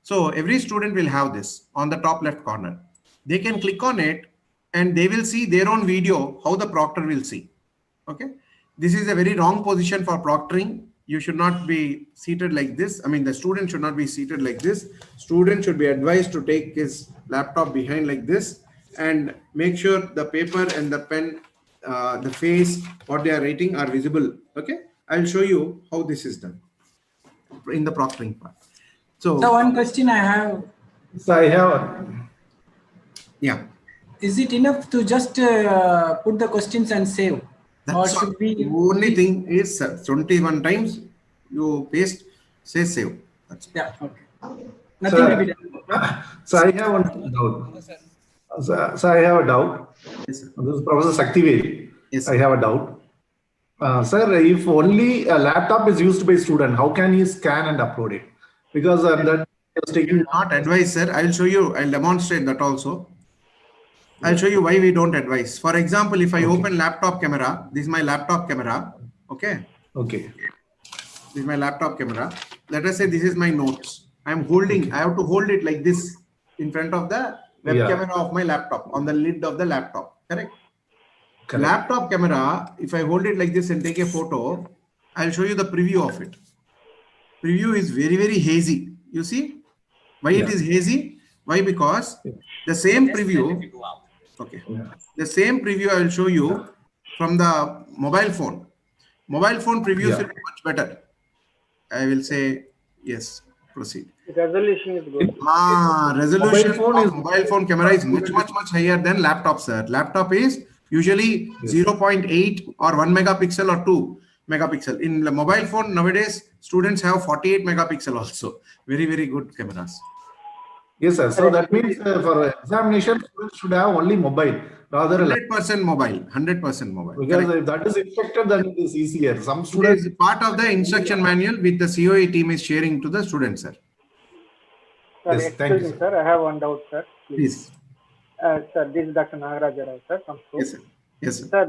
So every student will have this on the top left corner. They can click on it and they will see their own video, how the proctor will see. Okay, this is a very wrong position for proctoring. You should not be seated like this. I mean, the student should not be seated like this. Student should be advised to take his laptop behind like this and make sure the paper and the pen, the face, what they are writing are visible. Okay, I'll show you how this is done in the proctoring part. So one question I have. So I have. Yeah. Is it enough to just put the questions and save? That's or should we? The only thing is 21 times you paste, say save. That's yeah. Okay. Nothing to be done. So I have one doubt. So I have a doubt. Yes, sir. This is Professor Saktivel. Yes, I have a doubt. Sir, if only a laptop is used by student, how can he scan and upload it? Because that is taking. Not advise, sir. I'll show you. I'll demonstrate that also. I'll show you why we don't advise. For example, if I open laptop camera, this is my laptop camera. Okay. Okay. This is my laptop camera. Let us say this is my notes. I'm holding. I have to hold it like this in front of the web camera of my laptop on the lid of the laptop. Correct? Laptop camera, if I hold it like this and take a photo, I'll show you the preview of it. Preview is very, very hazy. You see why it is hazy? Why? Because the same preview, the same preview I will show you from the mobile phone. Mobile phone previews will be much much better. I will say yes. Proceed. Resolution is good. Resolution of mobile phone camera is much higher than laptop, sir. Laptop is usually 0.8 or 1 megapixel or 2 megapixel. In the mobile phone nowadays, students have 48 megapixel also. Very good cameras. Yes, sir. So that means for examination, students should have only mobile rather 100% mobile. 100% mobile. Because if that is instructed, then it is easier. Some students. It is part of the instruction manual with the COE team is sharing to the students, sir. Sir, Yes, thank excuse you, me, sir. I have one doubt, sir. Please. Sir, this is Dr. Nagaraj Rao, sir, from school. Yes, sir. Yes, sir. Sir,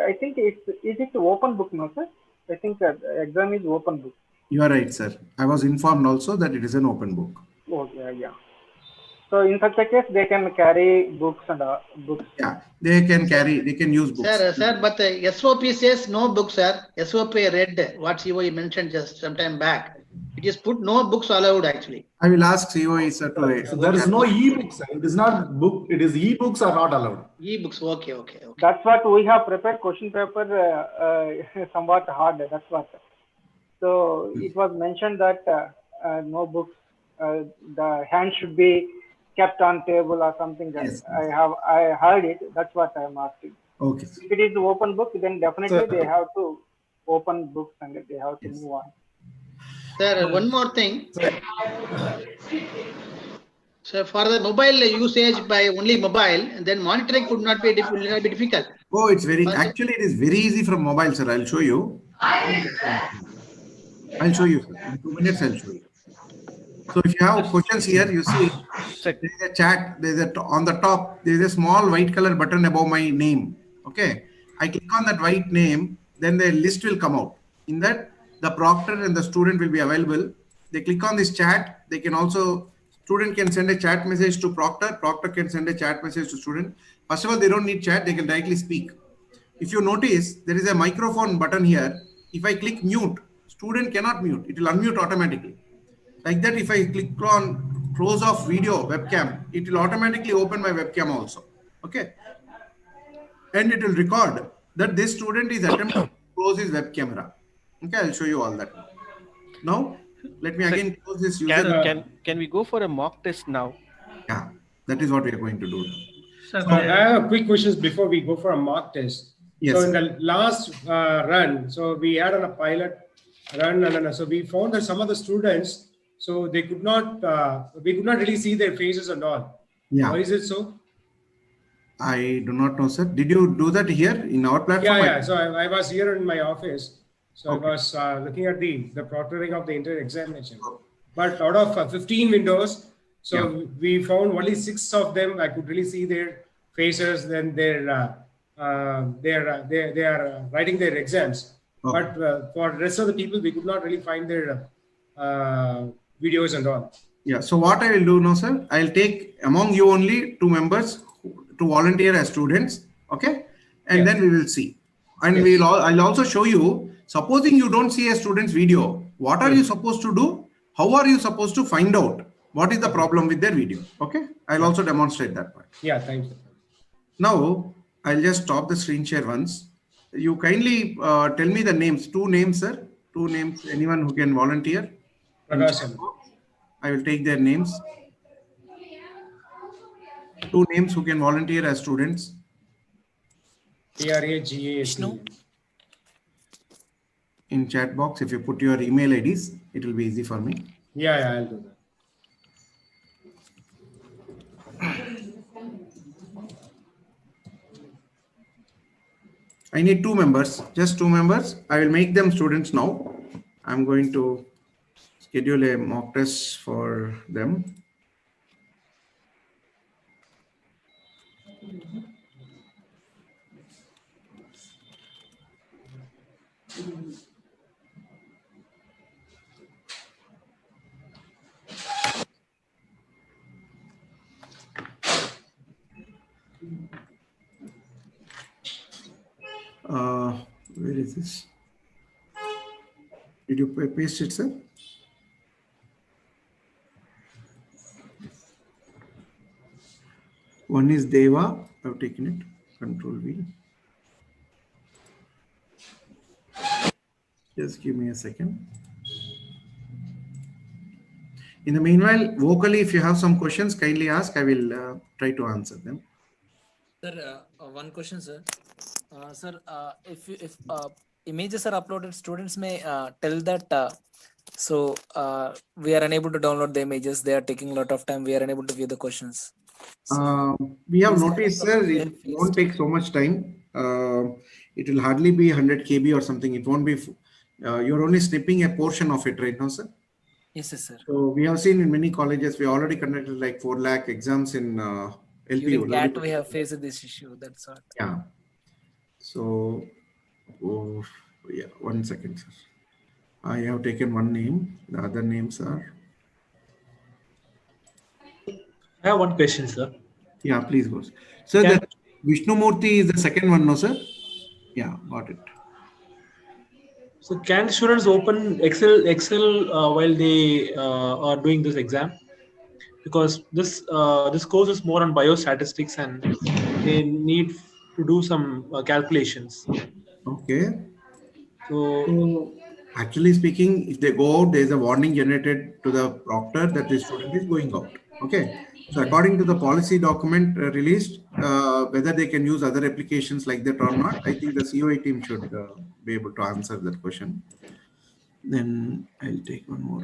I think is it open book, no, sir? I think exam is open book. You are right, sir. I was informed also that it is an open book. Okay, yeah. So in such a case, they can carry books and books. Yeah, they can use books. Sir, but the SOP says no books, sir. SOP read what COE mentioned just some time back. It is put no books allowed actually. I will ask COE, sir, to. So there is no e-books. It is not book. It is e-books are not allowed. E-books, okay. That's what we have prepared. Question paper somewhat hard. That's what. So it was mentioned that no books. The hand should be kept on table or something. Yes. I heard it. That's what I am asking. Okay. If it is open book, then definitely they have to open books and they have to move on. Sir, one more thing. So for the mobile usage by only mobile, then monitoring will not be difficult. Oh, it's actually it is very easy from mobile, sir. I'll show you. I'll show you, sir. In 2 minutes, I'll show you. So if you have questions here, you see there is a chat. On the top, there is a small white color button above my name. Okay. I click on that white name, then the list will come out. In that, the proctor and the student will be available. They click on this chat. They can also, student can send a chat message to proctor. Proctor can send a chat message to student. First of all, they don't need chat. They can directly speak. If you notice, there is a microphone button here. If I click mute, student cannot mute. It will unmute automatically. Like that, if I click on close off video webcam, it will automatically open my webcam also. Okay. And it will record that this student is attempting to close his web camera. Okay, I'll show you all that. Now, let me again close this user. Can we go for a mock test now? Yeah, that is what we are going to do. So I have a quick questions before we go for a mock test. Yes. So in the last run, so we had on a pilot run, and so we found that some of the students, so they could not, we could not really see their faces and all. Yeah. Why is it so? I do not know, sir. Did you do that here in our platform? Yeah. So I was here in my office. So okay. I was looking at the proctoring of the entire examination. But out of 15 windows, so we found only 6 of them. I could really see their faces. Then they are writing their exams. Okay. But for the rest of the people, we could not really find their videos and all. Yeah. So what I will do now, sir, I'll take among you only 2 members to volunteer as students. Okay. And then we will see. And I'll also show you. Supposing you don't see a student's video, what are you supposed to do? How are you supposed to find out what is the problem with their video? Okay. I'll also demonstrate that part. Yeah. Thank you. Now, I'll just stop the screen share once. You kindly tell me the names, 2 names, sir. 2 names, anyone who can volunteer. I will take their names. 2 names who can volunteer as students. Vishnu. In chat box, if you put your email IDs, it will be easy for me. Yeah, I'll do that. I need 2 members, just 2 members. I will make them students now. I'm going to schedule a mock test for them. Where is this? Did you paste it, sir? One is Deva. I've taken it. Control V. Just give me a second. In the meanwhile, vocally, if you have some questions, kindly ask. I will try to answer them. Sir, one question, sir. Sir, if images are uploaded, students may tell that we are unable to download the images. They are taking a lot of time. We are unable to view the questions. So, we have noticed, sir, it won't take so much time. It will hardly be 100 KB or something. It won't be. You're only snipping a portion of it right now, sir. Yes, sir. So we have seen in many colleges, we already conducted like 4 lakh exams in LPU. During that, we have faced this issue. That's all. Yeah. So, yeah, 1 second, sir. I have taken one name. The other names are. I have one question, sir. Yeah, please go. Sir, the Vishnumurthy is the second one, no, sir? Yeah, got it. So can students open Excel while they are doing this exam? Because this course is more on biostatistics and they need to do some calculations. Okay. So actually speaking, if they go out, there is a warning generated to the proctor that the student is going out. Okay. So according to the policy document released, whether they can use other applications like that or not, I think the COE team should be able to answer that question. Then I'll take one more.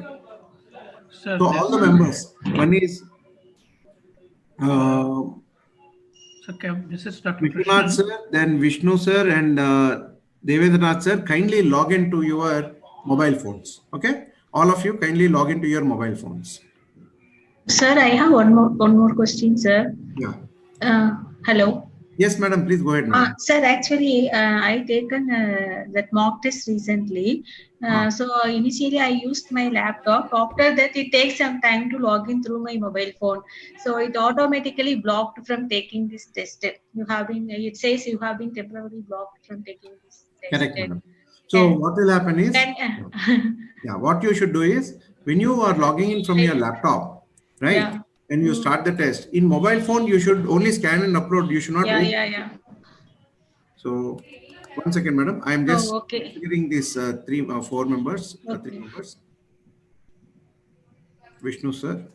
Sir, so all the members, one is this is Dr. Vishwanath sir, then Vishnu sir and Devendranath sir, kindly log into your mobile phones. Okay, all of you kindly log into your mobile phones. Sir, I have one more question, sir. Yeah. Hello. Yes, madam. Please go ahead. Sir, actually, I taken that mock test recently. So initially, I used my laptop. After that, it takes some time to log in through my mobile phone. So it automatically blocked from taking this test. It says you have been temporarily blocked from taking this test. Correct, madam. So what will happen is, yeah, what you should do is when you are logging in from your laptop. Right? Yeah. When you start the test in mobile phone, you should only scan and upload. You should not. Yeah. So, 1 second, madam. I am just figuring these 4 members. Okay. 3 members. Vishnu sir.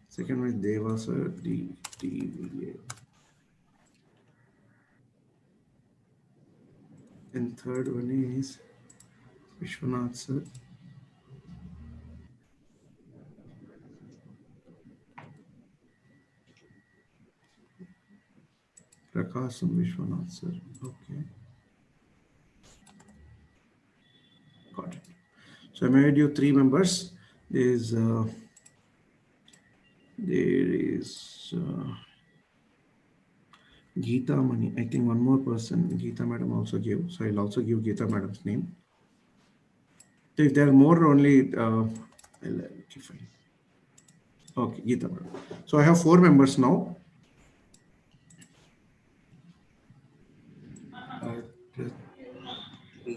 Second one is Deva sir, DVA. And third one is Vishwanath sir. Prakash and Vishwanath sir. Okay. Got it. So I made you 3 members. There is Geeta Mani. I think one more person, Geeta madam also gave. So I'll also give Geeta madam's name. So if there are more, only I'll keep fine. Okay, Geeta madam. So I have 4 members now. 3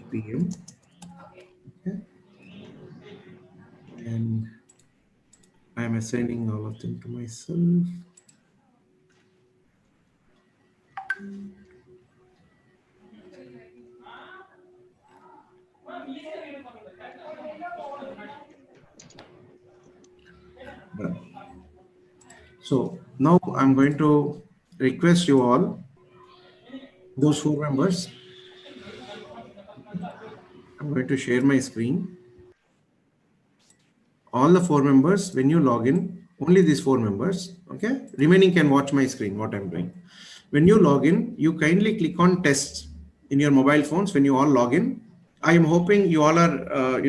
p.m. Okay. And I am assigning all of them to myself. So now I'm going to request you all, those 4 members. I'm going to share my screen. All the 4 members, when you log in, only these 4 members, okay? Remaining can watch my screen, what I'm doing. When you log in, you kindly click on tests in your mobile phones when you all log in. I am hoping you all are,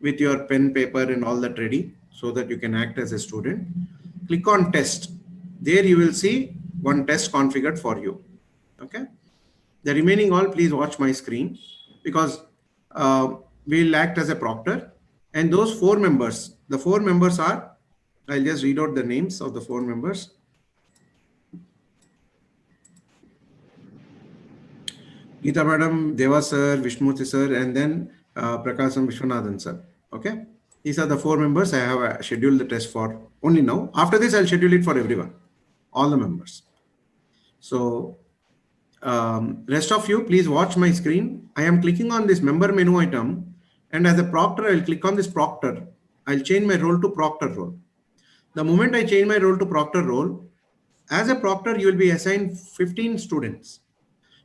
with your pen, paper and all that ready so that you can act as a student. Click on test. There you will see one test configured for you, okay? The remaining all, please watch my screen because we'll act as a proctor. And those 4 members, the 4 members are, I'll just read out the names of the 4 members. Geeta Madam, Deva Sir, Vishmurthy Sir, and then Prakasam Vishwanathan Sir. Okay. These are the 4 members I have scheduled the test for only now. After this, I'll schedule it for everyone, all the members. So rest of you, please watch my screen. I am clicking on this member menu item, and as a proctor, I'll click on this proctor. I'll change my role to proctor role. The moment I change my role to proctor role, as a proctor, you will be assigned 15 students.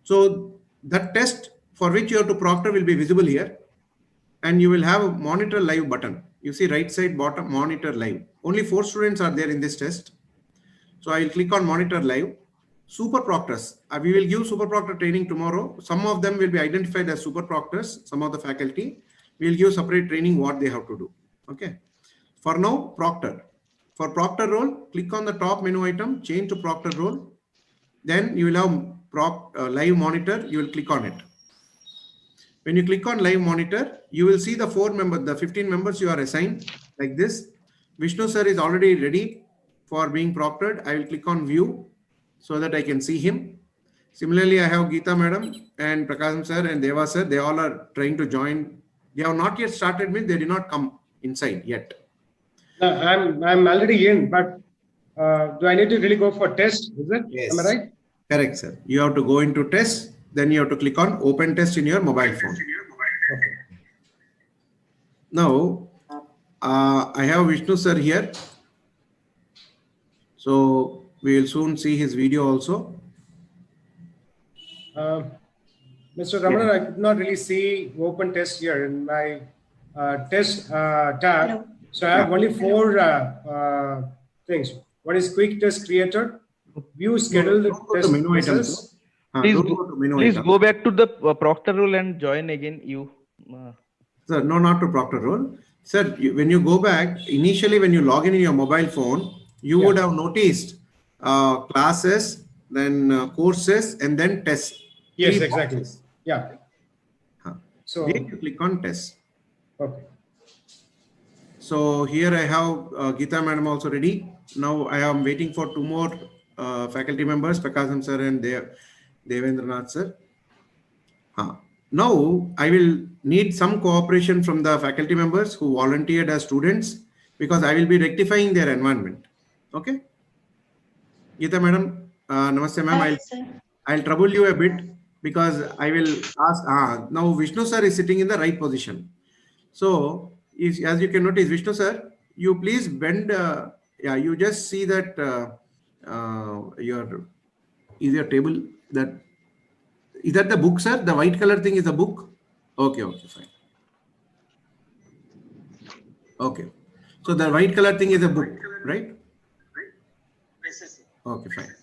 So that test for which you have to proctor will be visible here, and you will have a monitor live button. You see right side bottom, monitor live. Only 4 students are there in this test. So I will click on monitor live. Super proctors. We will give super proctor training tomorrow. Some of them will be identified as super proctors. Some of the faculty will give separate training what they have to do. Okay. For now, proctor. For proctor role, click on the top menu item, change to proctor role. Then you will have live monitor. You will click on it. When you click on live monitor, you will see the 15 members you are assigned like this. Vishnu sir is already ready for being proctored. I will click on view so that I can see him. Similarly, I have Geeta Madam and Prakasam Sir and Deva Sir. They all are trying to join. They have not yet started with. They did not come inside yet. I'm already in, but do I need to really go for test? Is it? Yes. Am I right? Correct, sir. You have to go into test. Then you have to click on open test in your mobile phone. Okay. Now, I have Vishnu sir here. So we will soon see his video also. Mr. Ramanan, I could not really see open test here in my test tab. So I have only 4 things. One is quick test creator, view scheduled test process. Please go back to the proctor role and join again. Sir, no, not to proctor role. Sir, when you go back, initially when you log in your mobile phone, you would have noticed classes, then courses, and then tests. Yes, exactly. Yeah. So you click on test. Okay. So here I have Geeta Madam also ready. Now I am waiting for 2 more faculty members, Prakasam sir and Devendranath sir. Now I will need some cooperation from the faculty members who volunteered as students, because I will be rectifying their environment. Okay. Geeta Madam, Namaste ma'am. I'll trouble you a bit because I will ask. Now Vishnu sir is sitting in the right position. So as you can notice, Vishnu sir, you please bend. You just see that is your table that. Is that the book, sir? The white color thing is the book? Okay, fine. Okay. So the white color thing is a book, right? Okay, fine.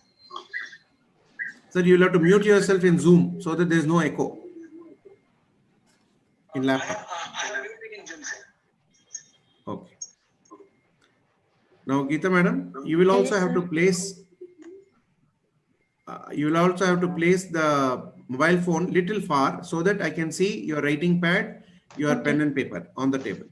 Sir, you'll have to mute yourself in Zoom so that there's no echo in laptop. Okay. Now, Geeta Madam, you will also have to place the mobile phone little far so that I can see your writing pad, your pen and paper on the table.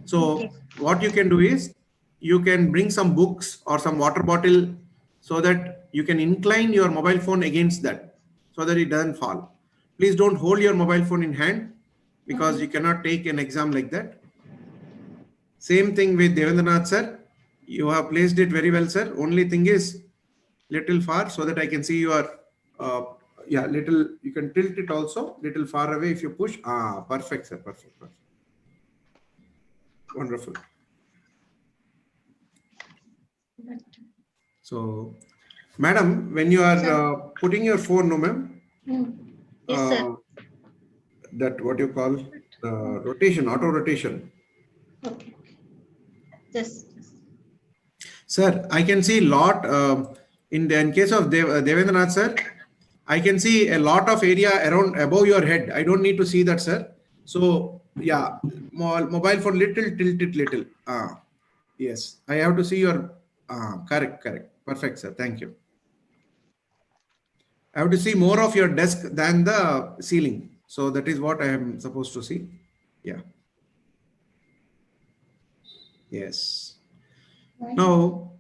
So what you can do is you can bring some books or some water bottle so that you can incline your mobile phone against that so that it doesn't fall. Please don't hold your mobile phone in hand because you cannot take an exam like that. Same thing with Devendranath sir. You have placed it very well, sir. Only thing is little far so that I can see your little, you can tilt it also little far away if you push. Perfect, sir. Perfect. Wonderful. So, madam, when you are putting your phone, no, ma'am? Yes, sir. That what you call rotation, auto rotation. Okay. Yes. Sir, I can see a lot in case of Devendranath sir. I can see a lot of area around above your head. I don't need to see that, sir. So yeah, mobile phone tilt it little. Yes, I have to see your correct. Perfect, sir. Thank you. I have to see more of your desk than the ceiling. So that is what I am supposed to see. Yeah. Yes. Now,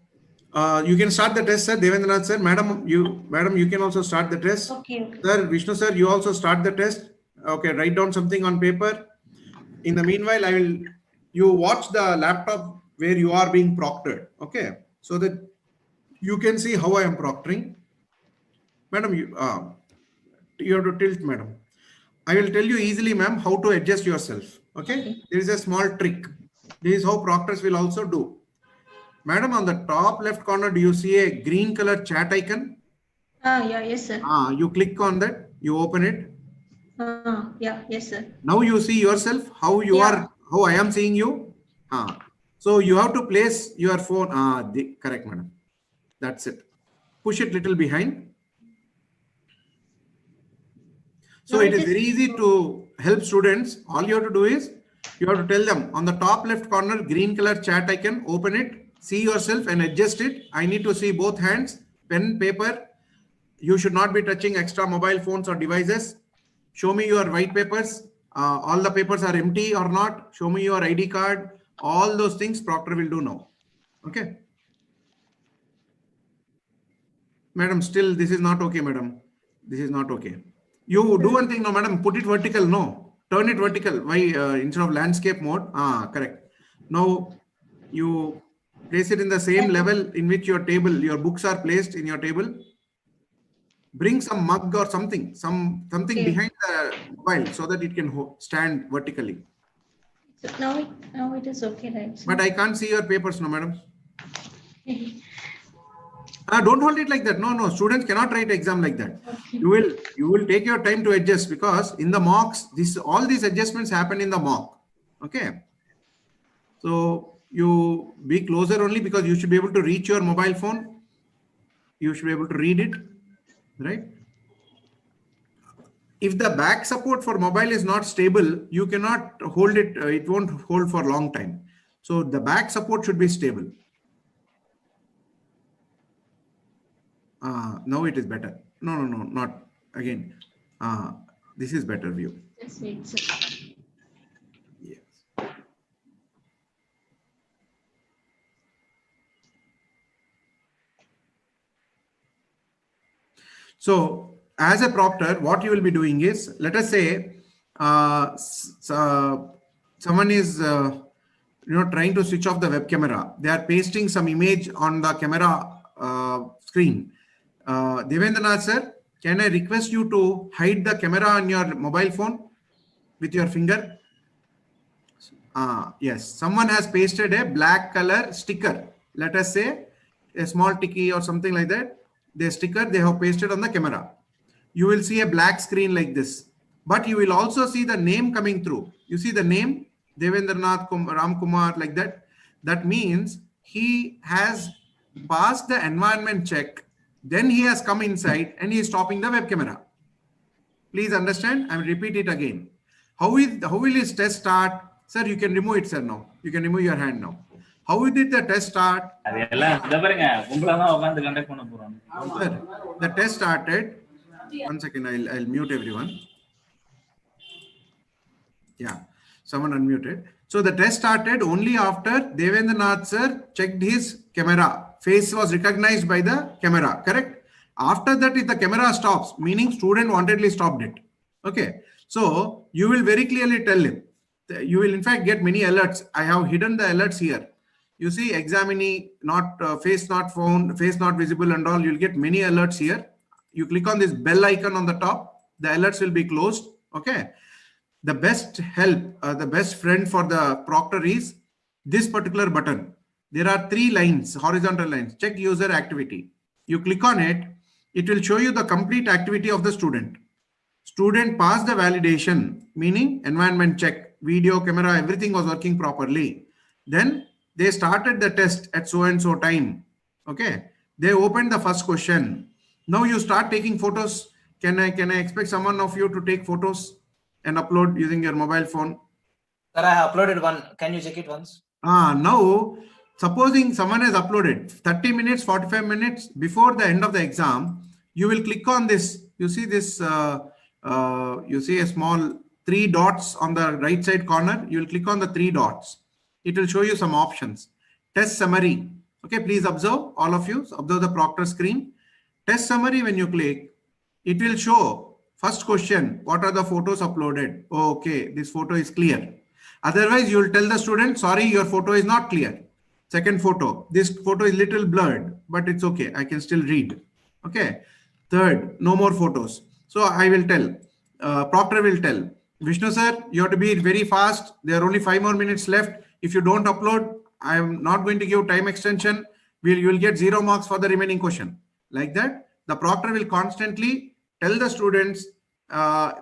You can start the test, sir. Devendranath sir. Madam, you can also start the test. Okay. Sir, Vishnu sir, you also start the test. Okay, write down something on paper. In the meanwhile, you watch the laptop where you are being proctored. Okay, so that you can see how I am proctoring. Madam, you have to tilt, madam. I will tell you easily, ma'am, how to adjust yourself. Okay, there is a small trick. This is how proctors will also do. Madam, on the top left corner, do you see a green color chat icon? Yeah, yes, sir. You click on that, you open it. Yeah, yes, sir. Now you see yourself, how you are, how I am seeing you. So you have to place your phone. Correct, madam. That's it. Push it little behind. So it is very easy to help students. All you have to do is, you have to tell them on the top left corner, green color chat icon, open it, see yourself and adjust it. I need to see both hands, pen, paper. You should not be touching extra mobile phones or devices. Show me your white papers. All the papers are empty or not. Show me your ID card. All those things proctor will do now. Okay. Madam, still this is not okay, madam. This is not okay. You do one thing now, madam. Put it vertical. No. Turn it vertical. Why instead of landscape mode? Correct. Now you place it in the same level in which your table, your books are placed in your table. Bring some mug or something behind the mobile so that it can stand vertically. So now it is okay, right? So. But I can't see your papers, no, madam. Don't hold it like that. No, students cannot write exam like that. Okay. You will take your time to adjust, because in the mocks, all these adjustments happen in the mock. Okay. So you be closer only, because you should be able to reach your mobile phone. You should be able to read it, right? If the back support for mobile is not stable, you cannot hold it. It won't hold for a long time. So the back support should be stable. Now it is better. No, not again. This is better view. Yes. So as a proctor, what you will be doing is, let us say someone is trying to switch off the web camera. They are pasting some image on the camera screen. Devendranath sir, can I request you to hide the camera on your mobile phone with your finger? Yes, someone has pasted a black color sticker. Let us say a small ticky or something like that. The sticker they have pasted on the camera. You will see a black screen like this, but you will also see the name coming through. You see the name Devendranath Ramkumar like that. That means he has passed the environment check. Then he has come inside and he is stopping the web camera. Please understand. I will repeat it again. How will his test start? Sir, you can remove it, sir, now. You can remove your hand now. How did the test start? Sir, the test started. 1 second, I'll mute everyone. Yeah, someone unmuted. So the test started only after Devendranath sir checked his camera. Face was recognized by the camera, correct? After that, if the camera stops, meaning student wantedly stopped it. Okay, so you will very clearly tell him. You will in fact get many alerts. I have hidden the alerts here. You see examinee, face not found, face not visible and all. You'll get many alerts here. You click on this bell icon on the top, the alerts will be closed. Okay. The best help, the best friend for the proctor is this particular button. There are 3 lines, horizontal lines. Check user activity. You click on it, it will show you the complete activity of the student. Student passed the validation, meaning environment check, video, camera, everything was working properly. Then they started the test at so and so time. Okay. They opened the first question. Now you start taking photos. Can I expect someone of you to take photos and upload using your mobile phone? Sir, I have uploaded one. Can you check it once? Now, supposing someone has uploaded 30 minutes, 45 minutes before the end of the exam, you will click on this. You see this, you see a small 3 dots on the right side corner. You will click on the 3 dots. It will show you some options. Test summary. Okay, please observe, all of you, observe the proctor screen. Test summary, when you click, it will show first question, what are the photos uploaded? Okay, this photo is clear. Otherwise, you will tell the student, sorry, your photo is not clear. Second photo, this photo is little blurred, but it's okay, I can still read. Okay. Third, no more photos. So I will tell, proctor will tell, Vishnu sir, you have to be very fast. There are only 5 more minutes left. If you don't upload, I am not going to give time extension. You will get 0 marks for the remaining question. Like that, the proctor will constantly tell the students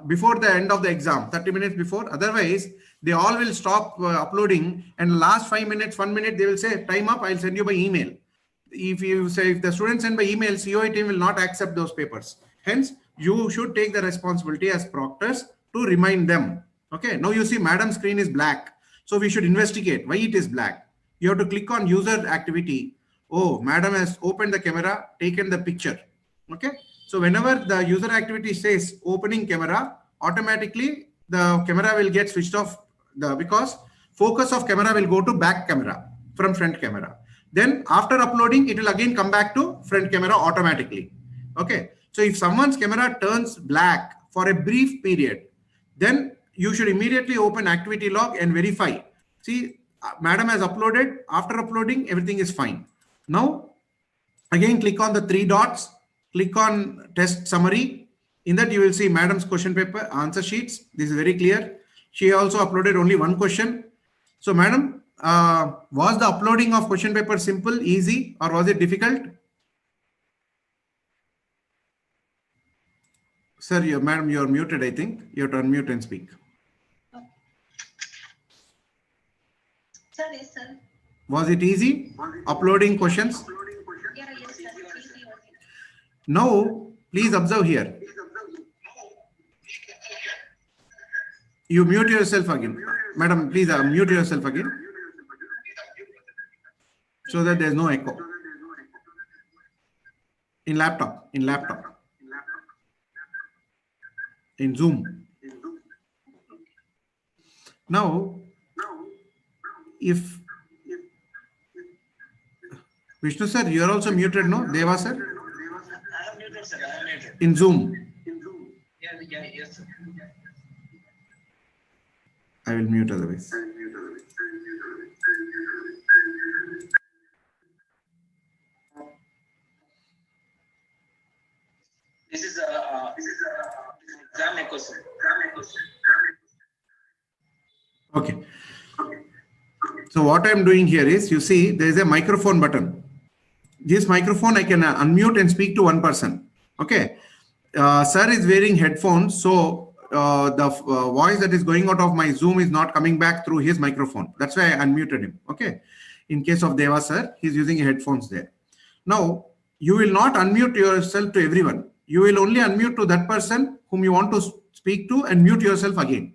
before the end of the exam, 30 minutes before. Otherwise, they all will stop uploading, and last 5 minutes, 1 minute, they will say, time up, I'll send you by email. If the students send by email, COE team will not accept those papers. Hence, you should take the responsibility as proctors to remind them. Okay, now you see madam's screen is black. So we should investigate why it is black. You have to click on user activity. Oh, madam has opened the camera, taken the picture. Okay, so whenever the user activity says opening camera, automatically the camera will get switched off because focus of camera will go to back camera from front camera. Then after uploading, it will again come back to front camera automatically. Okay, so if someone's camera turns black for a brief period, then you should immediately open activity log and verify. See, madam has uploaded. After uploading, everything is fine. Now, again, click on the 3 dots, click on test summary. In that, you will see madam's question paper, answer sheets. This is very clear. She also uploaded only 1 question. So, madam, was the uploading of question paper simple, easy, or was it difficult? Sir, madam, you are muted, I think. You have to unmute and speak. Sorry, sir. Was it easy? Uploading questions? Yeah, yes, sir. Now, please observe here. You mute yourself again. Madam, please mute yourself again, so that there is no echo. In laptop. In Zoom. Now, if Vishnu sir, you are also muted, no? Deva sir? I am muted, sir. I am muted. In Zoom. Yes, sir. I will mute otherwise. This is exam echo, sir. Okay. So what I'm doing here is, you see, there is a microphone button. This microphone, I can unmute and speak to one person. Okay. Sir is wearing headphones, so the voice that is going out of my Zoom is not coming back through his microphone. That's why I unmuted him. Okay. In case of Deva sir, he's using headphones there. Now, you will not unmute yourself to everyone. You will only unmute to that person whom you want to speak to and mute yourself again.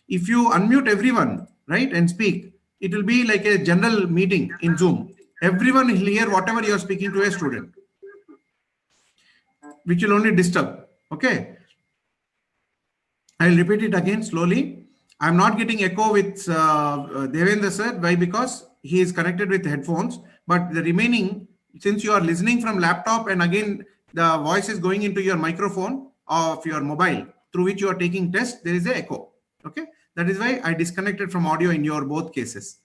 If you unmute everyone, right, and speak, it will be like a general meeting in Zoom. Everyone will hear whatever you are speaking to a student, which will only disturb. Okay. I will repeat it again slowly. I'm not getting echo with Devendra sir. Why? Because he is connected with headphones. But the remaining, since you are listening from laptop and again the voice is going into your microphone of your mobile through which you are taking test, there is an echo. Okay. That is why I disconnected from audio in your both cases.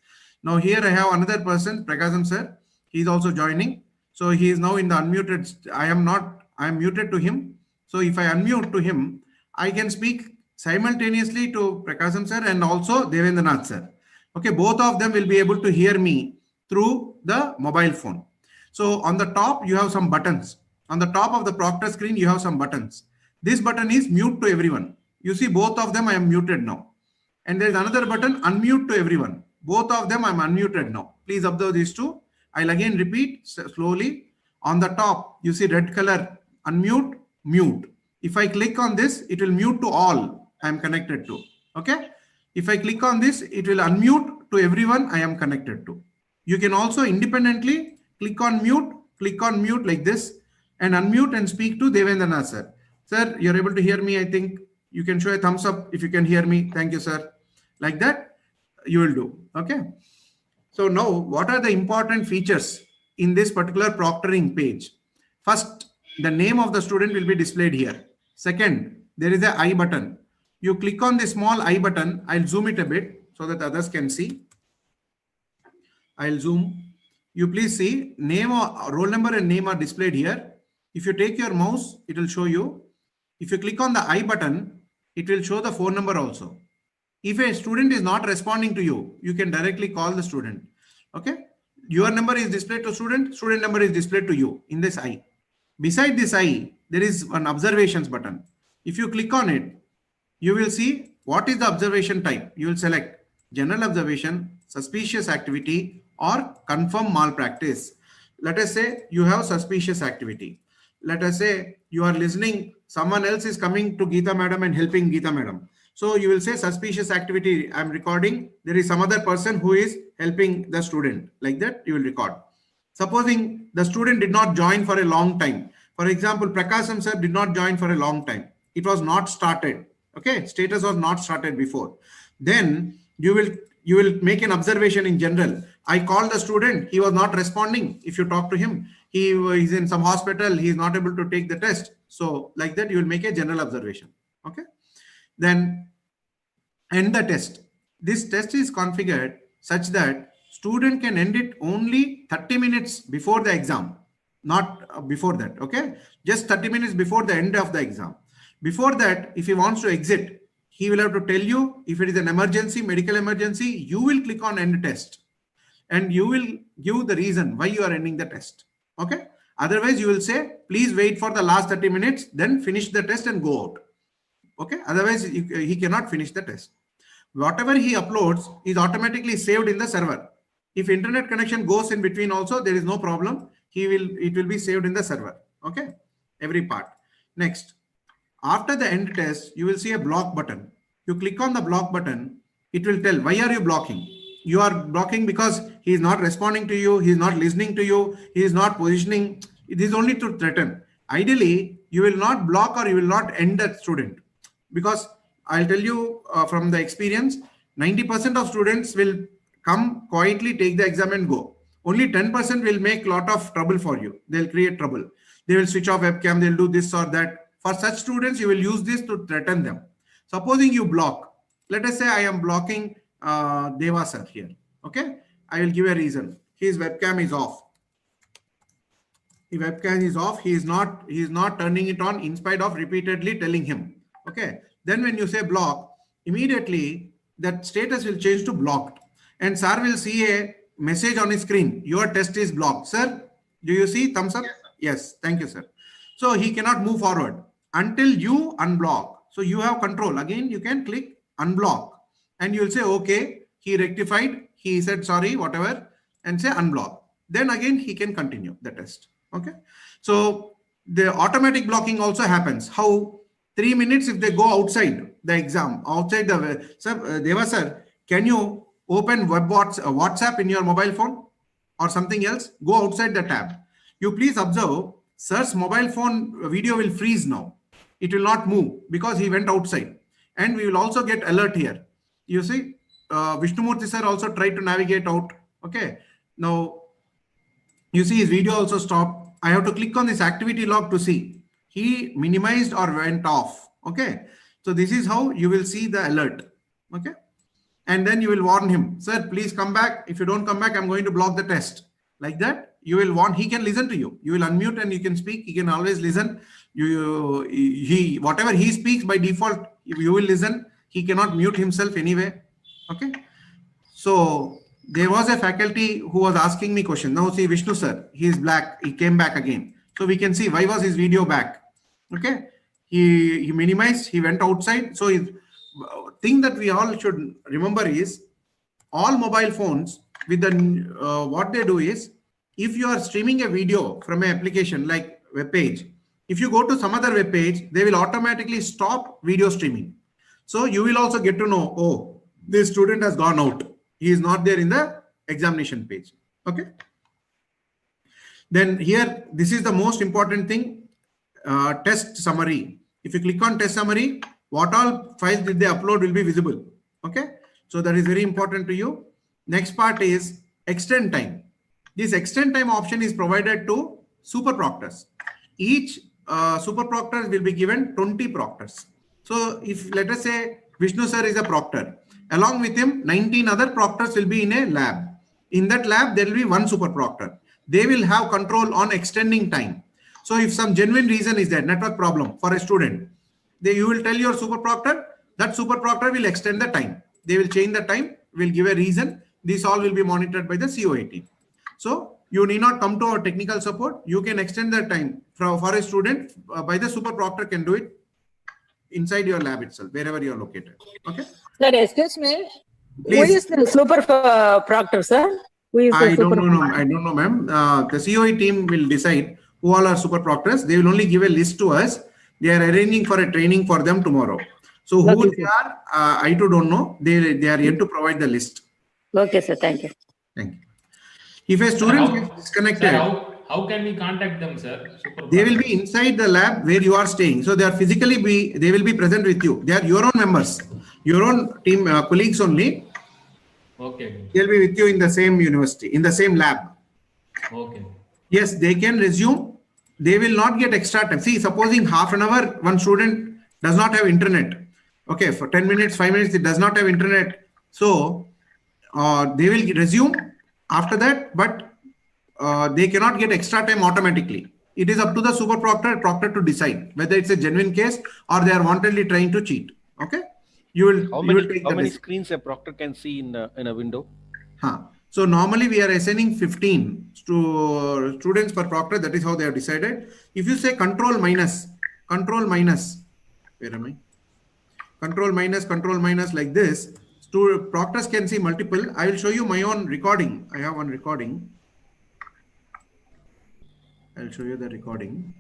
Now here I have another person, Prakasam sir. He is also joining. So he is now in the unmuted. I am muted to him. So if I unmute to him, I can speak simultaneously to Prakasam sir and also Devendranath sir. Okay, both of them will be able to hear me through the mobile phone. So on the top, you have some buttons. On the top of the proctor screen, you have some buttons. This button is mute to everyone. You see both of them I am muted now. And there is another button, unmute to everyone. Both of them I am unmuted now. Please observe these two. I'll again repeat slowly. On the top, you see red color, unmute, mute. If I click on this, it will mute to all I am connected to. Okay. If I click on this, it will unmute to everyone I am connected to. You can also independently click on mute like this and unmute and speak to Devendranath sir. Sir, you're able to hear me, I think. You can show a thumbs up if you can hear me. Thank you, sir. Like that, you will do. Okay. So now, what are the important features in this particular proctoring page. First, the name of the student will be displayed here. Second, there is a I button. You click on the small I button. I'll zoom it a bit so that others can see. I'll zoom. You please see name or roll number and name are displayed here. If you take your mouse, it will show you. If you click on the I button, it will show the phone number also. If a student is not responding to you, you can directly call the student. Okay. Your number is displayed to student, student number is displayed to you in this I. Beside this I, there is an observations button. If you click on it, you will see what is the observation type. You will select general observation, suspicious activity, or confirm malpractice. Let us say you have suspicious activity. Let us say you are listening, someone else is coming to Geeta madam and helping Geeta madam. So you will say suspicious activity, I'm recording, there is some other person who is helping the student. Like that you will record. Supposing the student did not join for a long time. For example, Prakasham sir did not join for a long time. It was not started. Okay, status was not started before. Then you will make an observation in general. I called the student, he was not responding. If you talk to him, he is in some hospital, he is not able to take the test. So like that, you will make a general observation. Okay. Then end the test. This test is configured such that student can end it only 30 minutes before the exam, not before that. Okay. Just 30 minutes before the end of the exam. Before that, if he wants to exit, he will have to tell you if it is an emergency, medical emergency, you will click on end test and you will give the reason why you are ending the test. Okay. Otherwise, you will say, please wait for the last 30 minutes, then finish the test and go out. Okay. Otherwise, he cannot finish the test. Whatever he uploads is automatically saved in the server. If internet connection goes in between also, there is no problem. It will be saved in the server. Okay. Every part. Next. After the end test, you will see a block button. You click on the block button. It will tell, why are you blocking? You are blocking because he is not responding to you. He is not listening to you. He is not positioning. It is only to threaten. Ideally, you will not block or you will not end that student. Because I'll tell you from the experience, 90% of students will come quietly, take the exam and go. Only 10% will make a lot of trouble for you. They'll create trouble. They will switch off webcam. They'll do this or that. For such students, you will use this to threaten them. Supposing you block, let us say I am blocking Deva sir here. Okay. I will give a reason. His webcam is off. If webcam is off, he is not turning it on in spite of repeatedly telling him. Okay. Then when you say block, immediately that status will change to blocked. And sir will see a message on his screen. Your test is blocked. Sir, do you see thumbs up? Yes. Thank you, sir. So he cannot move forward until you unblock. So you have control. Again, you can click unblock and you will say, okay, he rectified. He said, sorry, whatever, and say unblock. Then again, he can continue the test. Okay. So the automatic blocking also happens. How? 3 minutes if they go outside the exam, outside the, sir, Deva sir, can you open WhatsApp in your mobile phone or something else? Go outside the tab. You please observe, sir's mobile phone video will freeze now. It will not move because he went outside. And we will also get alert here. You see, Vishnumurthy sir also tried to navigate out. Okay. Now, you see his video also stopped. I have to click on this activity log to see. He minimized or went off. Okay. So this is how you will see the alert. Okay. And then you will warn him, sir, please come back. If you don't come back, I'm going to block the test. Like that, you will warn, he can listen to you. You will unmute and you can speak. He can always listen. Whatever he speaks by default, you will listen. He cannot mute himself anyway. Okay. So there was a faculty who was asking me question. Now see Vishnu sir, he is black. He came back again. So we can see why was his video back. Okay. He minimized, he went outside. So thing that we all should remember is all mobile phones with the what they do is, if you are streaming a video from an application like web page, if you go to some other web page, they will automatically stop video streaming. So you will also get to know, oh, this student has gone out. He is not there in the examination page. Okay. Then here, this is the most important thing, test summary. If you click on test summary, what all files did they upload will be visible. Okay. So that is very important to you. Next part is extend time. This extend time option is provided to super proctors. Each super proctor will be given 20 proctors. So if let us say Vishnu sir is a proctor, along with him 19 other proctors will be in a lab. In that lab there will be one super proctor. They will have control on extending time. So if some genuine reason is there, network problem for a student, you will tell your super proctor, that super proctor will extend the time. They will change the time, will give a reason. This all will be monitored by the COA team. So you need not come to our technical support. You can extend the time for a student by the super proctor can do it inside your lab itself, wherever you are located. Okay. Sir, excuse me. Please. Who is the super proctor, sir? Who is the I don't know, ma'am. The COE team will decide who all are super proctors. They will only give a list to us. They are arranging for a training for them tomorrow. So who they are, I too don't know. They are yet to provide the list. Okay, sir. Thank you. Thank you. If a student gets disconnected, sir, how can we contact them, sir? They will be inside the lab where you are staying. So they are physically they will be present with you. They are your own members, your own team colleagues only. Okay. They'll be with you in the same university, in the same lab. Okay. Yes, they can resume. They will not get extra time. See, supposing half an hour, one student does not have internet. Okay, for 10 minutes, 5 minutes, it does not have internet. So they will resume after that, but they cannot get extra time automatically. It is up to the super proctor to decide whether it's a genuine case or they are wantedly trying to cheat. Okay. You will. How many screens a proctor can see in a window? So normally we are assigning 15 to students per proctor. That is how they have decided. If you say control minus, where am I? Control minus like this, proctors can see multiple. I will show you my own recording. I have one recording. I'll show you the recording.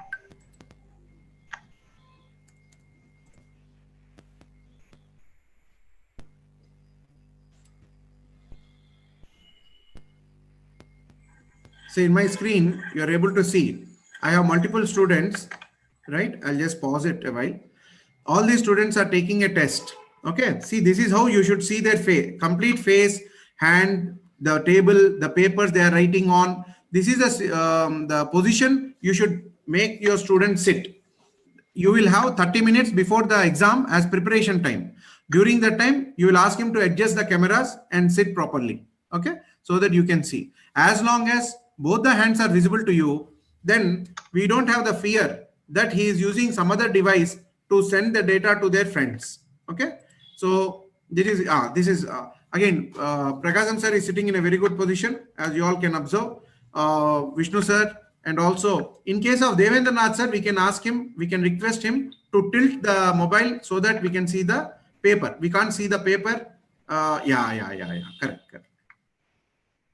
So in my screen, you are able to see, I have multiple students, right? I'll just pause it a while. All these students are taking a test. Okay. See, this is how you should see their face, complete face, hand, the table, the papers they are writing on. This is the position you should make your student sit. You will have 30 minutes before the exam as preparation time. During that time, you will ask him to adjust the cameras and sit properly. Okay. So that you can see. As long as both the hands are visible to you, then we don't have the fear that he is using some other device to send the data to their friends. Okay. So this is again, Prakasam sir is sitting in a very good position, as you all can observe. Vishnu sir, and also in case of Devendranath sir, we can ask him, we can request him to tilt the mobile so that we can see the paper. We can't see the paper. Correct.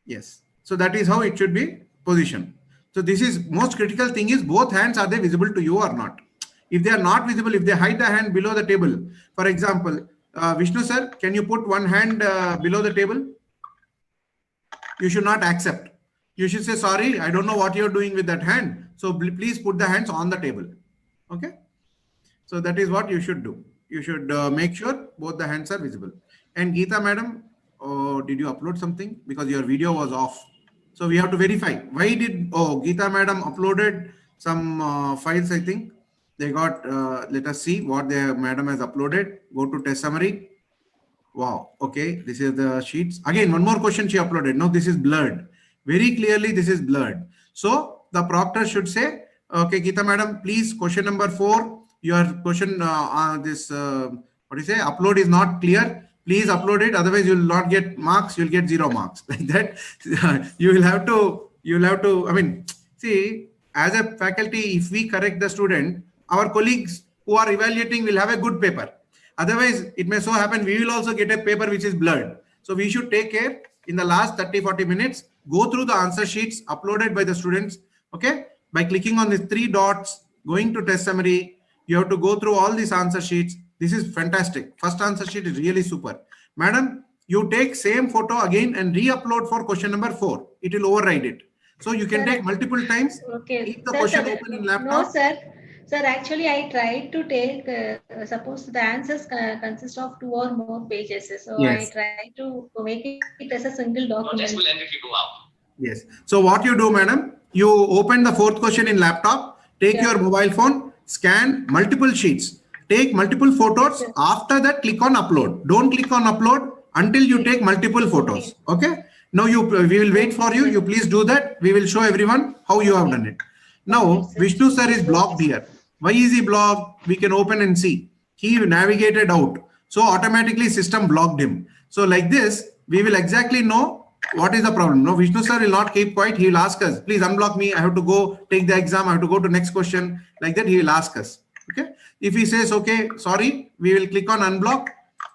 Yes. So that is how it should be positioned. So this is most critical thing is both hands, are they visible to you or not? If they are not visible, if they hide the hand below the table, for example, Vishnu sir, can you put one hand below the table? You should not accept. You should say, sorry, I don't know what you're doing with that hand. So please put the hands on the table. Okay. So that is what you should do. You should make sure both the hands are visible. And Geeta madam, did you upload something? Because your video was off. So we have to verify. Why did, Geeta madam uploaded some files, I think. They got, let us see what the madam has uploaded. Go to test summary. Wow. Okay. This is the sheets. Again, one more question she uploaded. No, this is blurred. Very clearly, this is blurred. So the proctor should say, okay, Geeta madam, please, question number 4, your question, what do you say? Upload is not clear. Please upload it. Otherwise, you will not get marks. You'll get 0 marks. Like that, you will have to, I mean, see, as a faculty, if we correct the student, our colleagues who are evaluating will have a good paper. Otherwise, it may so happen we will also get a paper which is blurred. So we should take care in the last 30-40 minutes, go through the answer sheets uploaded by the students. Okay. By clicking on these 3 dots, going to test summary, you have to go through all these answer sheets. This is fantastic. First answer sheet is really super. Madam, you take same photo again and re-upload for question number 4. It will override it. So you can take multiple times. Okay. Keep the question open in laptop. No, sir. Sir, actually, I tried to take, suppose the answers consist of 2 or more pages. So yes. I tried to make it as a single document. No, text will end if you go out. Yes. So what you do, madam, you open the fourth question in laptop, take your mobile phone, scan multiple sheets, take multiple photos. After that, click on upload. Don't click on upload until you take multiple photos. Okay. Now we will wait for you. You please do that. We will show everyone how you have done it. Now Vishnu sir is blocked here. Why is he blocked? We can open and see. He navigated out. So automatically system blocked him. So like this, we will exactly know what is the problem. No, Vishnu sir will not keep quiet. He will ask us, please unblock me. I have to go take the exam. I have to go to next question. Like that, he will ask us. Okay. If he says, okay, sorry, we will click on unblock.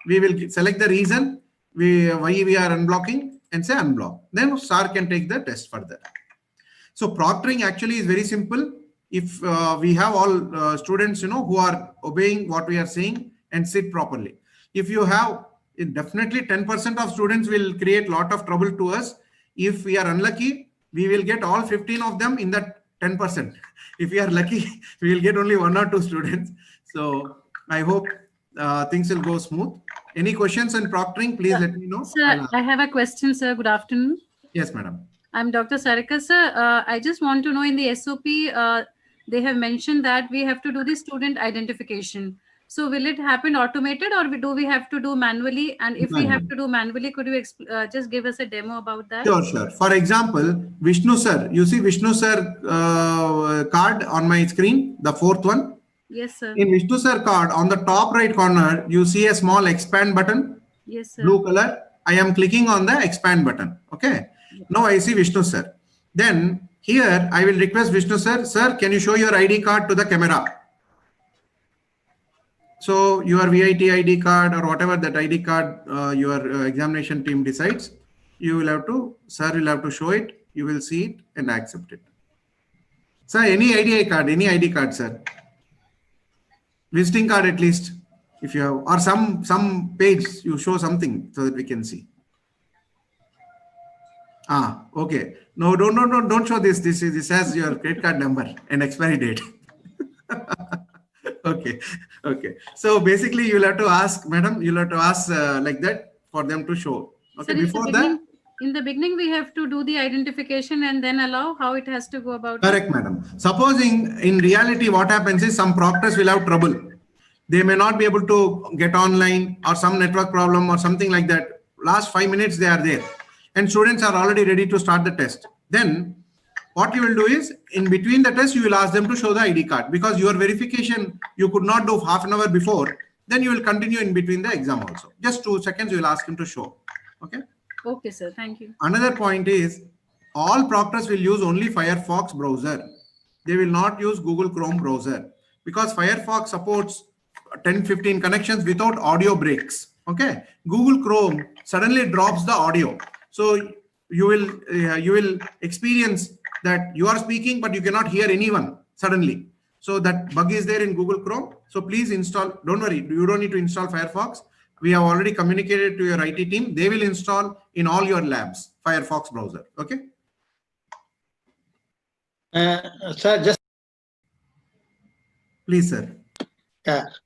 We will select the reason why we are unblocking and say unblock. Then sir can take the test further. So proctoring actually is very simple. If we have all students, who are obeying what we are saying and sit properly. If you have, definitely 10% of students will create a lot of trouble to us. If we are unlucky, we will get all 15 of them in that 10%. If we are lucky, we will get only 1 or 2 students. So I hope things will go smooth. Any questions on proctoring, please let me know. Sir, I have a question, sir. Good afternoon. Yes, madam. I'm Dr. Sarika, sir. I just want to know, in the SOP, they have mentioned that we have to do the student identification. So will it happen automated, or do we have to do manually? And if we have to do manually, could you just give us a demo about that? Sure, sure. For example, Vishnu sir, you see Vishnu sir card on my screen, the 4th one. Yes, sir. In Vishnu sir card, on the top right corner, you see a small expand button. Yes, sir. Blue color. I am clicking on the expand button. Okay. Now I see Vishnu sir. Then here I will request Vishnu sir, sir, can you show your ID card to the camera? So your VIT ID card or whatever that ID card your examination team decides, you will have to, sir will have to show it. You will see it and accept it. Sir, any ID card, sir. Visiting card at least, if you have, or some page you show something so that we can see. Okay. No, don't show this. This has your credit card number and expiry date. Okay. So basically, you'll have to ask, madam. You'll have to ask like that for them to show. Okay. So before that, in the beginning, we have to do the identification and then allow how it has to go about. Correct, madam. Supposing in reality, what happens is some proctors will have trouble. They may not be able to get online, or some network problem or something like that. Last 5 minutes they are there, and students are already ready to start the test. Then what you will do is, in between the test, you will ask them to show the ID card, because your verification you could not do half an hour before. Then you will continue in between the exam also. Just 2 seconds you will ask him to show. Okay. Okay, sir. Thank you. Another point is, all proctors will use only Firefox browser. They will not use Google Chrome browser, because Firefox supports 10-15 connections without audio breaks. Okay. Google Chrome suddenly drops the audio. So you will experience that you are speaking, but you cannot hear anyone suddenly. So that bug is there in Google Chrome. So please install, don't worry, you don't need to install Firefox. We have already communicated to your IT team. They will install in all your labs, Firefox browser. Okay. Sir, just please, sir.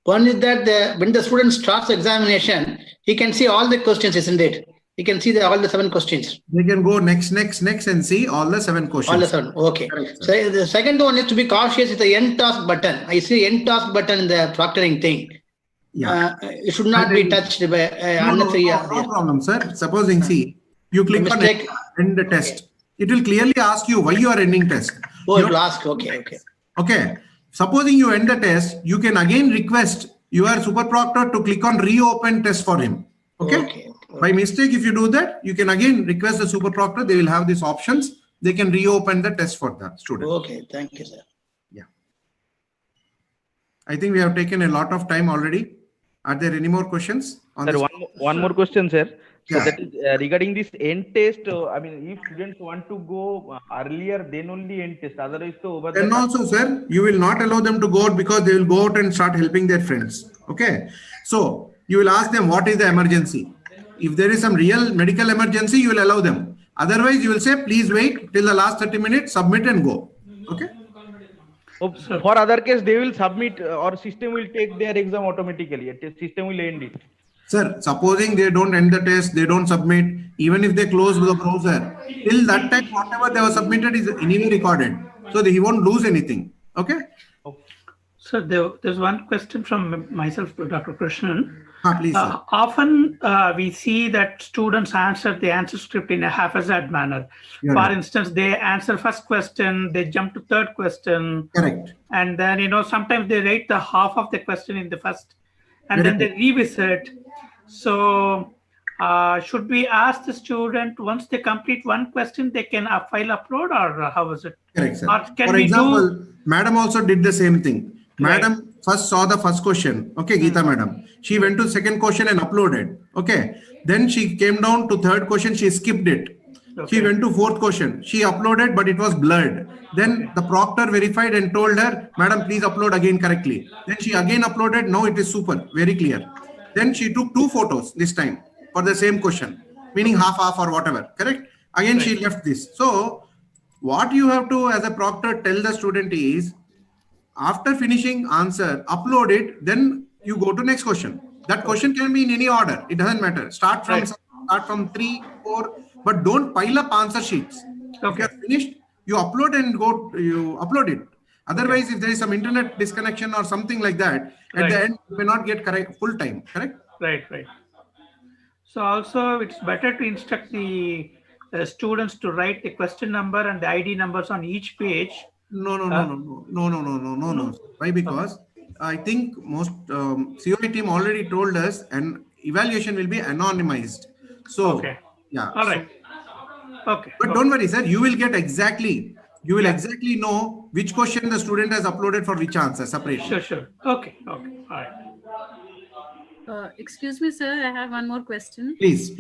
One is that when the student starts examination, he can see all the questions, isn't it? He can see all the 7 questions. They can go next and see all the 7 questions. All the 7. Okay. Correct, so the second one is to be cautious with the end task button. I see end task button in the proctoring thing. Yeah. It should not be touched by unnecessary. No problem, sir. Supposing, see, you click on end the test. It will clearly ask you why you are ending test. Oh, it will ask. Okay. Supposing you end the test, you can again request your super proctor to click on reopen test for him. Okay. By mistake, if you do that, you can again request the super proctor. They will have these options. They can reopen the test for the student. Okay. Thank you, sir. Yeah. I think we have taken a lot of time already. Are there any more questions? Sir, one more question, sir. So Yeah. that is regarding this end test. I mean, if students want to go earlier, then only end test. Otherwise, over Then also, sir, you will not allow them to go out, because they will go out and start helping their friends. Okay. So you will ask them, what is the emergency? If there is some real medical emergency, you will allow them. Otherwise, you will say, please wait till the last 30 minutes, submit and go. Okay. For other case, they will submit, or system will take their exam automatically. System will end it. Sir, supposing they don't end the test, they don't submit, even if they close the browser, till that time, whatever they were submitted is anyway recorded. So he won't lose anything. Okay? So there's one question from myself to Dr. Krishnan. Please, sir. Often we see that students answer the answer script in a haphazard manner. You're For right. instance, they answer first question, they jump to third question. Correct. And then, sometimes they write the half of the question in the first, and Very then they revisit. So should we ask the student once they complete one question, they can file upload, or how is it? Correct, sir. Or can For we example, madam also did the same thing. Madam first saw the first question. Okay, Geeta madam. She went to second question and uploaded. Okay. Then she came down to third question. She skipped it. She went to fourth question. She uploaded, but it was blurred. Then the proctor verified and told her, madam, please upload again correctly. Then she again uploaded. Now it is super, very clear. Then she took 2 photos this time for the same question, meaning half or whatever. Correct. Again, she left this. So what you have to, as a proctor, tell the student is, after finishing answer, upload it, then you go to next question. That question can be in any order. It doesn't matter. Start from 3, 4, but don't pile up answer sheets. If you are finished, you upload and you upload it. Otherwise, if there is some internet disconnection or something like that, at the end, you may not get correct full time. Correct? Right. So also, it's better to instruct the students to write the question number and the ID numbers on each page. No. Why? Because I think most COE team already told us, and evaluation will be anonymized. So, yeah. All right. Okay. But don't worry, sir. You will get exactly. You will exactly know which question the student has uploaded for which answer separately. Sure. Okay. All right. Excuse me, sir. I have one more question. Please.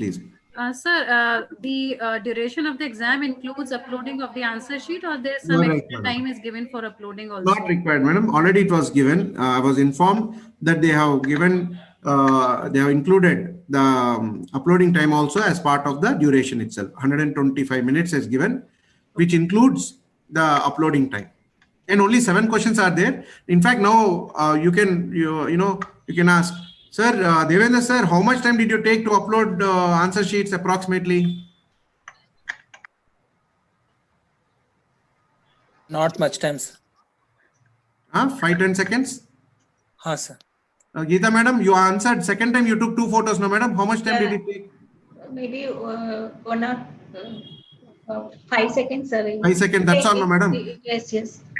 Sir, the duration of the exam includes uploading of the answer sheet, or there's some extra time is given for uploading also? Not required, madam. Already it was given. I was informed that they have given, they have included the uploading time also as part of the duration itself. 125 minutes is given, which includes the uploading time. And only 7 questions are there. In fact, now you can ask, sir, Devendra sir, how much time did you take to upload answer sheets approximately? Not much time, sir. 5-10 seconds? Sir. Geeta madam, you answered second time you took 2 photos, no madam? How much time did it take? Maybe 1 or 5 seconds, sir. 5 seconds, that's all, no madam?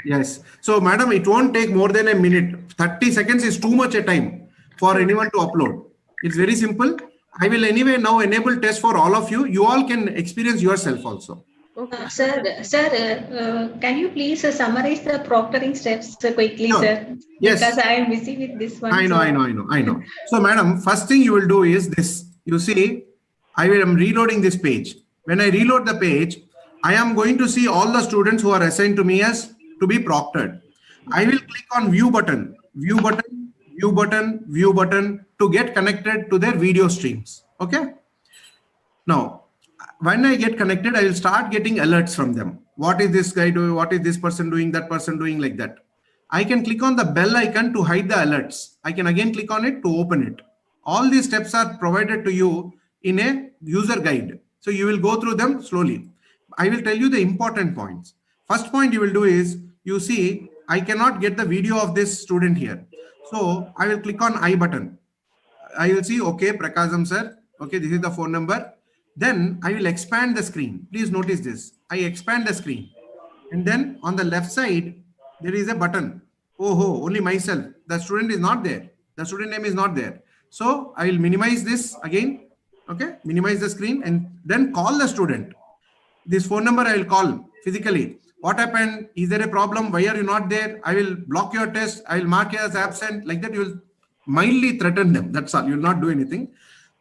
Yes. So madam, it won't take more than a minute. 30 seconds is too much a time for anyone to upload. It's very simple. I will anyway now enable test for all of you. You all can experience yourself also. Sir, can you please summarize the proctoring steps quickly, sir? Yes. Because I am busy with this one. I know. So madam, first thing you will do is this. You see, I am reloading this page. When I reload the page, I am going to see all the students who are assigned to me as to be proctored. I will click on view button to get connected to their video streams. Okay. Now, when I get connected, I will start getting alerts from them. What is this guy doing? What is this person doing? That person doing, like that. I can click on the bell icon to hide the alerts. I can again click on it to open it. All these steps are provided to you in a user guide. So you will go through them slowly. I will tell you the important points. First point you will do is, you see, I cannot get the video of this student here. So I will click on I button. I will see, okay, Prakazam sir. Okay, this is the phone number. Then I will expand the screen. Please notice this. I expand the screen. And then on the left side, there is a button. Oh, only myself. The student is not there. The student name is not there. So I will minimize this again. Okay, minimize the screen and then call the student. This phone number I will call physically. What happened? Is there a problem? Why are you not there? I will block your test. I will mark you as absent. Like that, you will mildly threaten them. That's all. You will not do anything.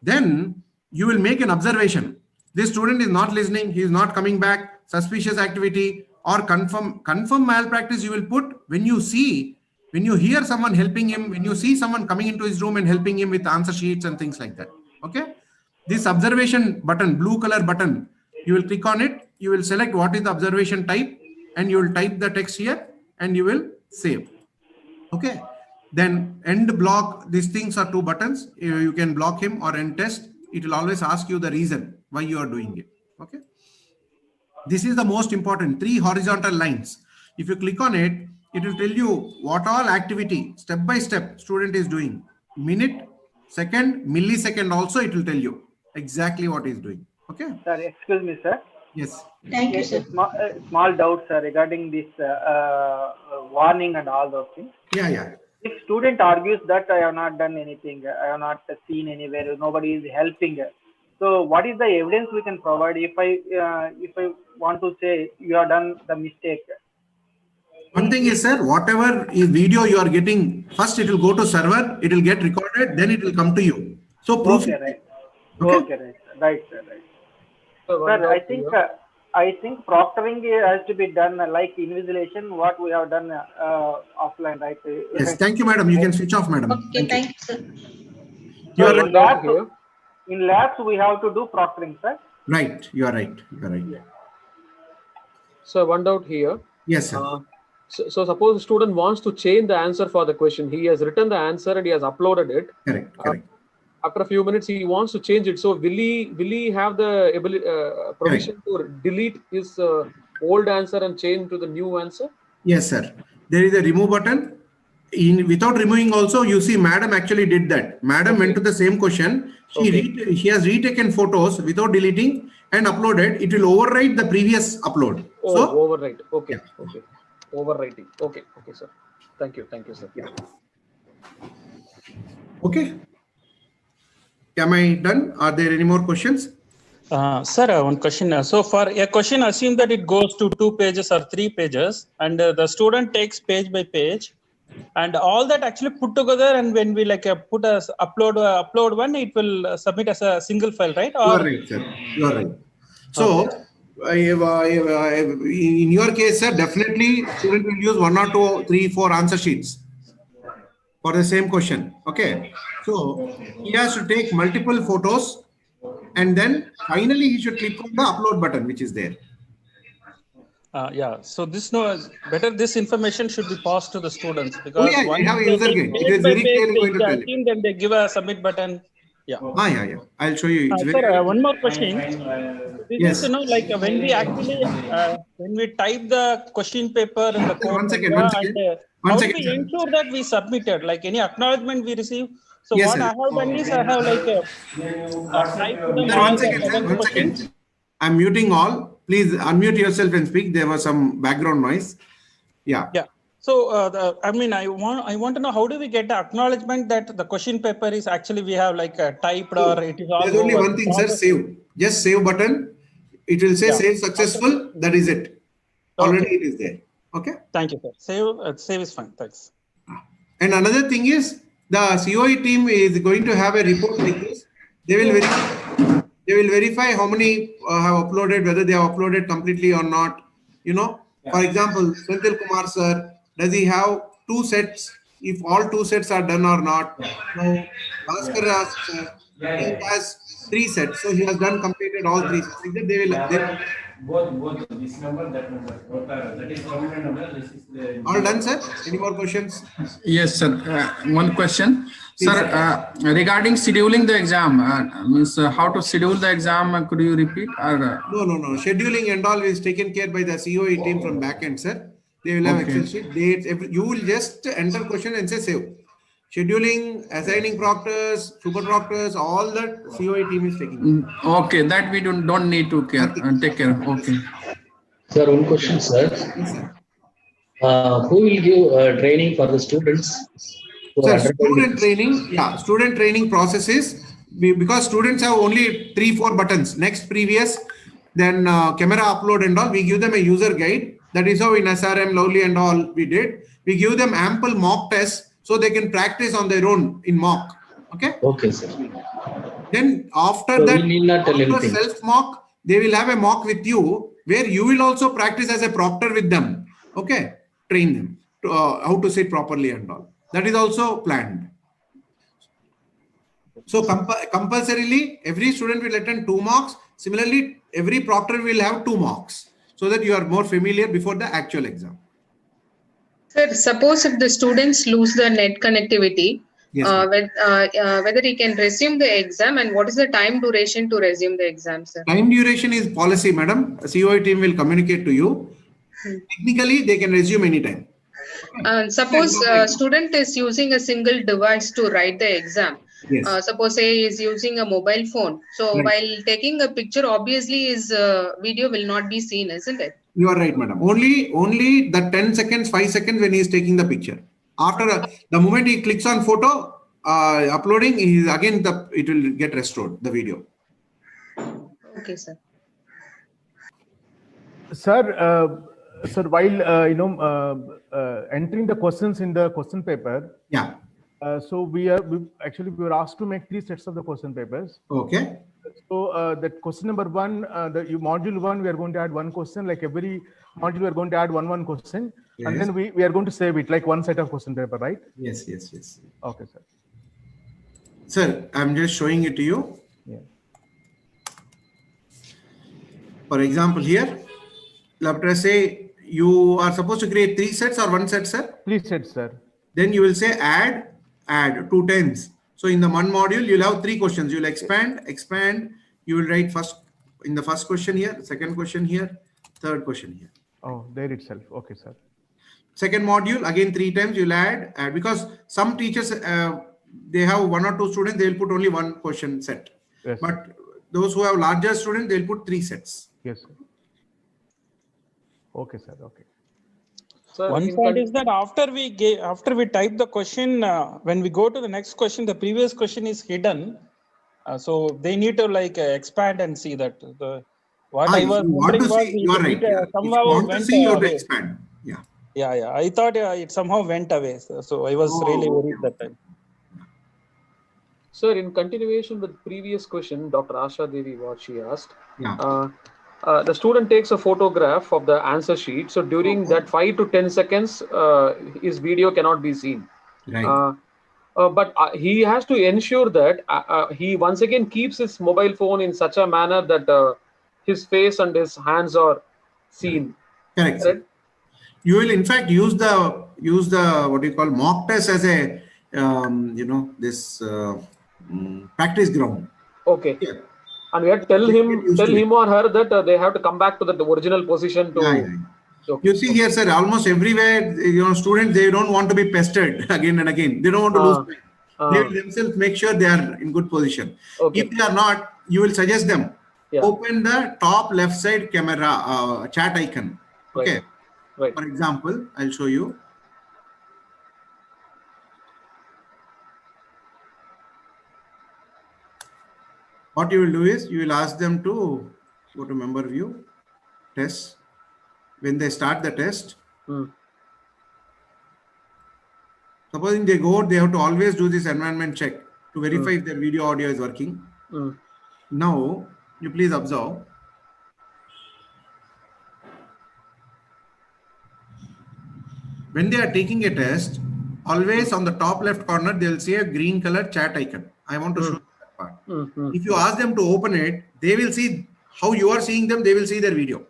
Then you will make an observation. This student is not listening. He is not coming back. Suspicious activity or confirm malpractice. You will put when you hear someone helping him, when you see someone coming into his room and helping him with answer sheets and things like that. Okay. This observation button, blue color button, you will click on it. You will select what is the observation type and you will type the text here and you will save. Okay. Then end block. These things are 2 buttons. You can block him or end test. It will always ask you the reason why you are doing it. Okay. This is the most important, 3 horizontal lines. If you click on it, it will tell you what all activity, step by step, student is doing. Minute, second, millisecond also it will tell you exactly what he is doing. Okay. Sir, excuse me, sir. Yes. Thank you, sir. Small doubt, sir, regarding this warning and all those things. Yeah. If student argues that I have not done anything, I have not seen anywhere, nobody is helping. So what is the evidence we can provide if I want to say you have done the mistake? One thing is, sir, whatever video you are getting, first it will go to server, it will get recorded, then it will come to you. So proof. Okay, right. Okay, right, sir. Sir, I think proctoring has to be done like invigilation, what we have done offline, right? Yes, thank you, madam. You can switch off, madam. Okay, thank you, sir. You are right. In labs, we have to do proctoring, sir. Right, you are right. So one doubt here. Yes, sir. So suppose a student wants to change the answer for the question. He has written the answer and he has uploaded it. Correct. After a few minutes, he wants to change it. So will he have the ability, provision to delete his old answer and change to the new answer? Yes, sir. There is a remove button. Without removing also, you see madam actually did that. Madam went to the same question. She has retaken photos without deleting and uploaded. It will overwrite the previous upload. Overwrite. Okay. Overwriting. Okay, sir. Thank you, sir. Yeah. Okay. Am I done? Are there any more questions? Sir, one question. So for a question, assume that it goes to 2 pages or 3 pages, and the student takes page by page, and all that actually put together. And when we put as upload one, it will submit as a single file, right? You are right, sir. You are right. So in your case, sir, definitely student will use 1 or 2, 3, 4 answer sheets for the same question. Okay. So he has to take multiple photos and then finally he should click on the upload button, which is there. So this information should be passed to the students, because we have a user guide. It is very clearly going to tell you. Then they give a submit button. Yeah. I'll show you. It's sir, one more question. Yes. When we actually when we type the question paper in the code, one second. How do we ensure that we submitted? Like any acknowledgement we receive? So yes, what sir. I have done is I have typed one second. I'm muting all. Please unmute yourself and speak. There was some background noise. Yeah. So I want to know, how do we get the acknowledgement that the question paper is actually we have typed or it is all. There's only one thing, sir. Save. Just save button. It will say save successful. That is it. Already it is there. Okay. Thank you, sir. Save is fine. Thanks. And another thing is, the COE team is going to have a report like this. They will verify how many have uploaded, whether they have uploaded completely or not. For example, Senthil Kumar sir, does he have 2 sets? If all 2 sets are done or not? So Bhaskar sir, he has 3 sets, so he has completed all 3 sets. They will both this number, that number, that is permanent number. This is the all done, sir. Any more questions? Yes, sir. One question, sir. Regarding scheduling the exam, means how to schedule the exam. Could you repeat? Or no. Scheduling and all is taken care by the COE team from backend, sir. They will have Excel sheet, dates. You will just enter question and say save. Scheduling, assigning proctors, super proctors, all that COE team is taking. Okay, that we don't need to take care. Okay. Sir, one question, sir. Yes, sir. Who will give training for the students? Sir, student training processes, because students have only 3-4 buttons, next, previous, then camera upload and all. We give them a user guide. That is how in SRM, Lovely and all we did. We give them ample mock tests, so they can practice on their own in mock. Okay. Okay, sir. Then after that, self mock, they will have a mock with you where you will also practice as a proctor with them. Okay. Train them to, how to sit properly and all. That is also planned. So compulsorily, every student will attend 2 mocks. Similarly, every proctor will have 2 mocks, so that you are more familiar before the actual exam. Sir, suppose if the students lose the net connectivity, Yes, whether he can resume the exam and what is the time duration to resume the exam, sir? Time duration is policy, madam. COI team will communicate to you. Technically, they can resume anytime. Suppose student is using a single device to write the exam. Yes. Suppose he is using a mobile phone. So Right. while taking a picture, obviously his video will not be seen, isn't it? You are right, madam. Only the 10 seconds, 5 seconds when he is taking the picture. After the moment he clicks on photo, uploading, it will get restored, the video. Okay, sir. Sir, while entering the questions in the question paper, yeah. So we were asked to make 3 sets of the question papers. Okay. So that question number 1, module 1, we are going to add 1 question. Like every module, we are going to add one question, Yes. and then we are going to save it like 1 set of question paper, right? Yes. Okay, sir. Sir, I'm just showing it to you. Yeah. For example, here, let us say you are supposed to create 3 sets or 1 set, sir? 3 sets, sir. Then you will say add 2 tens. So in the one module, you'll have 3 questions. You'll expand. You will write in the first question here, second question here, third question here. Oh, there itself. Okay, sir. Second module, again 3 times you'll add, because some teachers, they have 1 or 2 students, they'll put only 1 question set. Yes, but those who have larger students, they'll put 3 sets. Yes, sir. Okay, sir. Okay. So one point is that after we type the question, when we go to the next question, the previous question is hidden. So they need to expand and see that. I was wondering was you are right. Somehow want went to see, you have to away. expand. Yeah. I thought it somehow went away. So I was really worried that time. Sir, in continuation with previous question, Dr. Asha Devi, what she asked, the student takes a photograph of the answer sheet. So during that 5 to 10 seconds, his video cannot be seen. Right. But he has to ensure that he once again keeps his mobile phone in such a manner that his face and his hands are seen. Correct. Right? You will in fact use the what you call mock test as a practice ground. Okay. Yeah. And we have to tell him or her that they have to come back to the original position to. Okay. You see here, sir, almost everywhere, students, they don't want to be pestered again and again. They don't want to lose time. They will themselves make sure they are in good position. Okay. If they are not, you will suggest them. Yeah. Open the top left side camera chat icon. Okay. Right. For example, I'll show you. What you will do is you will ask them to go to member view, test. When they start the test, supposing they go, they have to always do this environment check to verify if their video audio is working. Now, you please observe. When they are taking a test, always on the top left corner, they'll see a green color chat icon. I want to show you that part. If you ask them to open it, they will see how you are seeing them. They will see their video.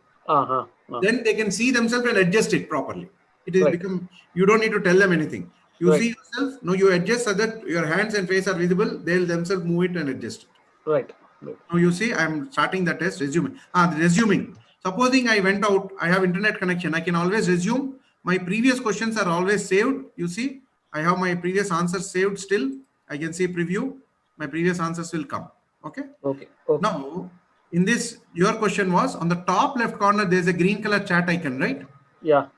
Then they can see themselves and adjust it properly. It is become, you don't need to tell them anything. You see yourself, no, you adjust so that your hands and face are visible. They'll themselves move it and adjust it. Right. Now you see, I'm starting the test, resuming. Supposing I went out, I have internet connection. I can always resume. My previous questions are always saved. You see, I have my previous answers saved still. I can see preview. My previous answers will come. Okay. Now, in this, your question was on the top left corner, there's a green color chat icon, right? Yeah.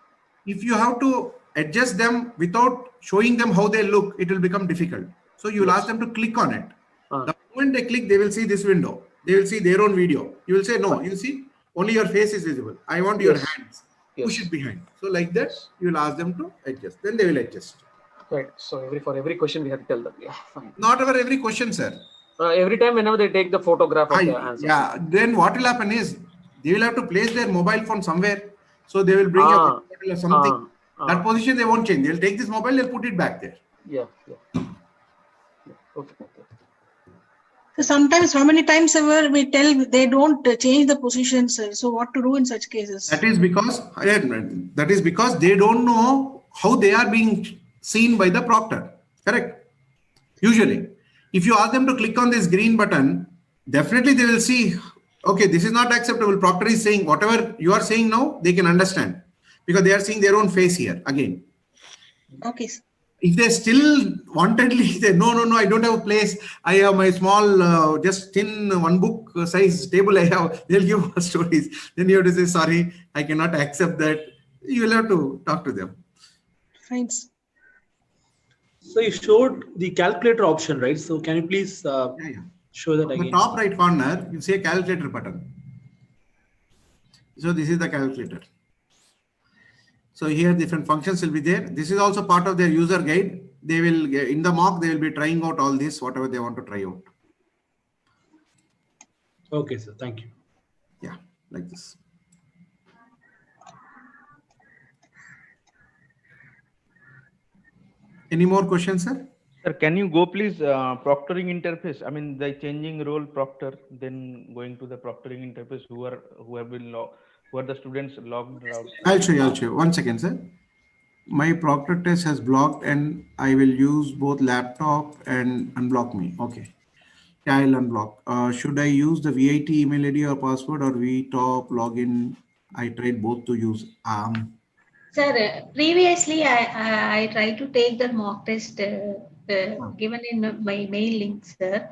If you have to adjust them without showing them how they look, it will become difficult. So you will ask them to click on it. The moment they click, they will see this window. They will see their own video. You will say, no, you see, only your face is visible. I want your hands. Push it behind. So like that, you will ask them to adjust. Then they will adjust. Right. So for every question, we have to tell them. Yeah, fine. Not for every question, sir. Every time whenever they take the photograph of the answer. Yeah, then what will happen is they will have to place their mobile phone somewhere. So they will bring a bottle or something. That position they won't change. They'll take this mobile, they'll put it back there. Yeah. Okay. So sometimes, how many times ever we tell they don't change the position, sir. So what to do in such cases? That is because they don't know how they are being seen by the proctor. Correct. Usually, if you ask them to click on this green button, definitely they will see, okay, this is not acceptable. Proctor is saying whatever you are saying now, they can understand because they are seeing their own face here again. Okay. If they still wantedly say, no, I don't have a place. I have my small, just thin one book size table I have. They'll give us stories. Then you have to say, sorry, I cannot accept that. You will have to talk to them. Fine. So you showed the calculator option, right? So can you please show that again? The top right corner, you see a calculator button. So this is the calculator. So here different functions will be there. This is also part of their user guide. They will, in the mock, they will be trying out all this, whatever they want to try out. Okay, sir. Thank you. Yeah, like this. Any more questions, sir? Sir, can you go please proctoring interface? I mean, the changing role proctor, then going to the proctoring interface. Who are the students logged out? I'll show you. 1 second, sir. My proctor test has blocked, and I will use both laptop and unblock me. Okay. Yeah, I'll unblock. Should I use the VIT email ID or password or VTop login? I tried both to use. Sir, previously I tried to take the mock test given in my mail link, sir.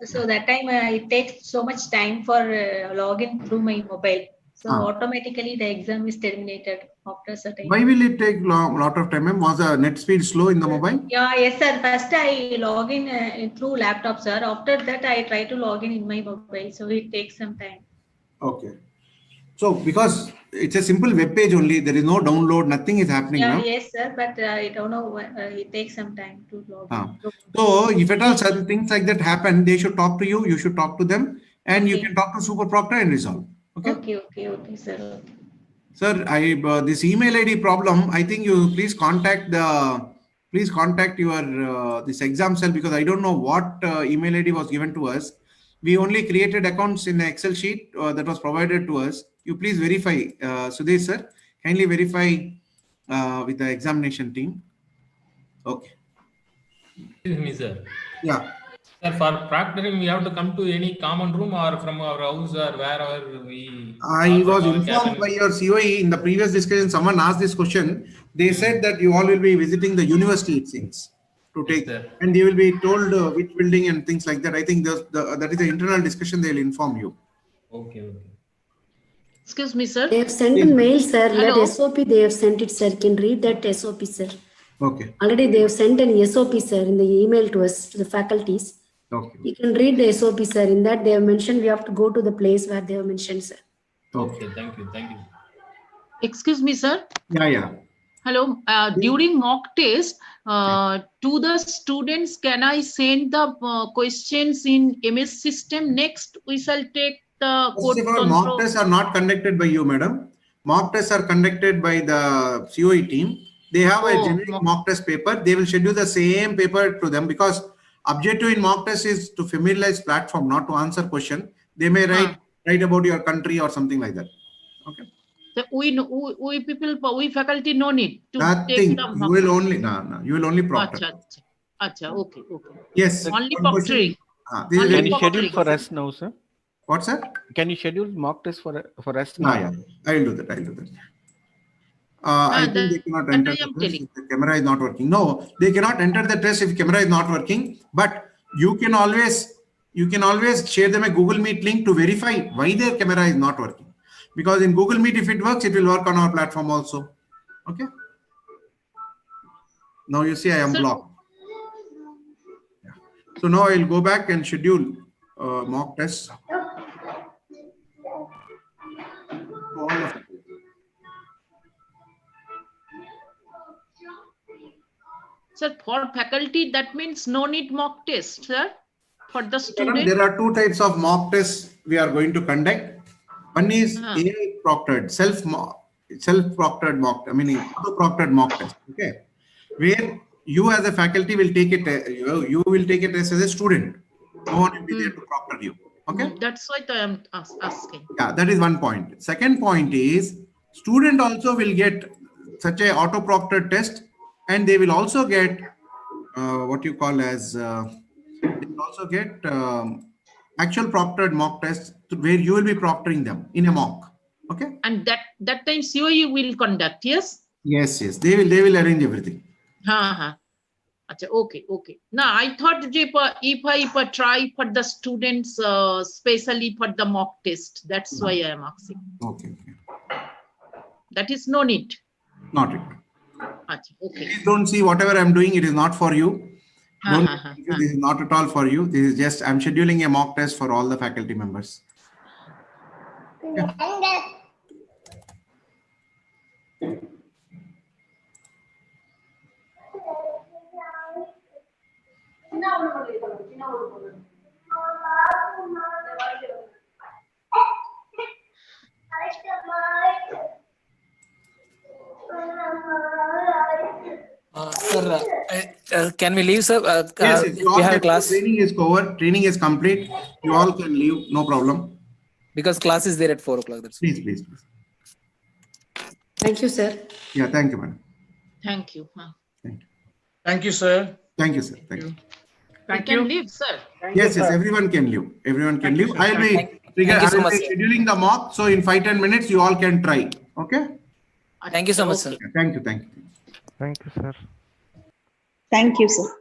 So that time it takes so much time for login through my mobile. So automatically the exam is terminated after certain. Why will it take lot of time? Was the net speed slow in the mobile? Yeah, yes, sir. First I log in through laptop, sir. After that I try to log in my mobile. So it takes some time. Okay. So because it's a simple web page only, there is no download, nothing is happening now. Yes, sir. But I don't know. It takes some time to log in. So if at all certain things like that happen, they should talk to you. You should talk to them, and you can talk to Super Proctor and resolve. Okay, sir. Sir, this email ID problem, I think you please contact your this exam cell, because I don't know what email ID was given to us. We only created accounts in an Excel sheet that was provided to us. You please verify, Sudesh sir, kindly verify with the examination team. Okay. Excuse me, sir. Yeah. Sir, for proctoring, we have to come to any common room or from our house or wherever we... I was informed by your COE in the previous discussion, someone asked this question. They said that you all will be visiting the university, it seems, to take, and they will be told which building and things like that. I think that is the internal discussion, they will inform you. Okay. Excuse me, sir. They have sent a mail, sir. That SOP they have sent it, sir. Can read that SOP, sir. Okay. Already they have sent an SOP, sir, in the email to us, to the faculties. Okay. You can read the SOP, sir. In that they have mentioned we have to go to the place where they have mentioned, sir. Okay, thank you. Excuse me, sir. Yeah. Hello. During mock test, to the students, can I send the questions in MS system? Next, we shall take the code control. Mock tests are not conducted by you, madam. Mock tests are conducted by the COE team. They have a generic mock test paper. They will schedule the same paper to them, because objective in mock test is to familiarize platform, not to answer question. They may write about your country or something like that. Okay. So we faculty no need to Nothing. take the You will only you will only proctor. Okay. Yes. Only proctoring. Can you schedule for us now, sir? What, sir? Can you schedule mock test for us now? Yeah. I will do that. I think they cannot enter the test if the camera is not working. No, they cannot enter the test if camera is not working. But you can always share them a Google Meet link to verify why their camera is not working. Because in Google Meet, if it works, it will work on our platform also. Okay. Now you see I am blocked. Yeah. So now I will go back and schedule mock tests. All of it. Sir, for faculty, that means no need mock test, sir. For the student, there are two types of mock tests we are going to conduct. One is AI proctored, self-proctored mock, auto-proctored mock test. Okay, where you as a faculty will take it, you will take it as a student. No one will be there to proctor you. Okay, that's what I am asking. Yeah, that is one point. Second point is student also will get such a auto-proctored test, and they will also get what you call as, they will also get actual proctored mock tests where you will be proctoring them in a mock. Okay. And that time COE will conduct, yes? Yes, yes. They will arrange everything. Okay. Now I thought if I try for the students, especially for the mock test, that's why I am asking. Okay. That is no need. Not it. Okay. Please don't see whatever I'm doing. It is not for you. This is not at all for you. This is just I'm scheduling a mock test for all the faculty members. Yeah. Sir, can we leave, sir? Yes, we have a class. Training is over. Training is complete. You all can leave. No problem. Because class is there at 4 o'clock. Please. Thank you, sir. Yeah, thank you, madam. Thank you. Thank you, sir. Thank you, sir. Thank you. You can leave, sir. Yes, everyone can leave. Everyone can leave. I will be scheduling the mock. So in 5-10 minutes, you all can try. Okay. Thank you so much, sir. Thank you. Thank you, sir. Thank you, sir.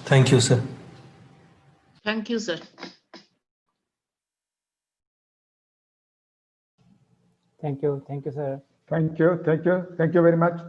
Thank you, sir. Thank you, sir. Thank you, sir. Thank you very much.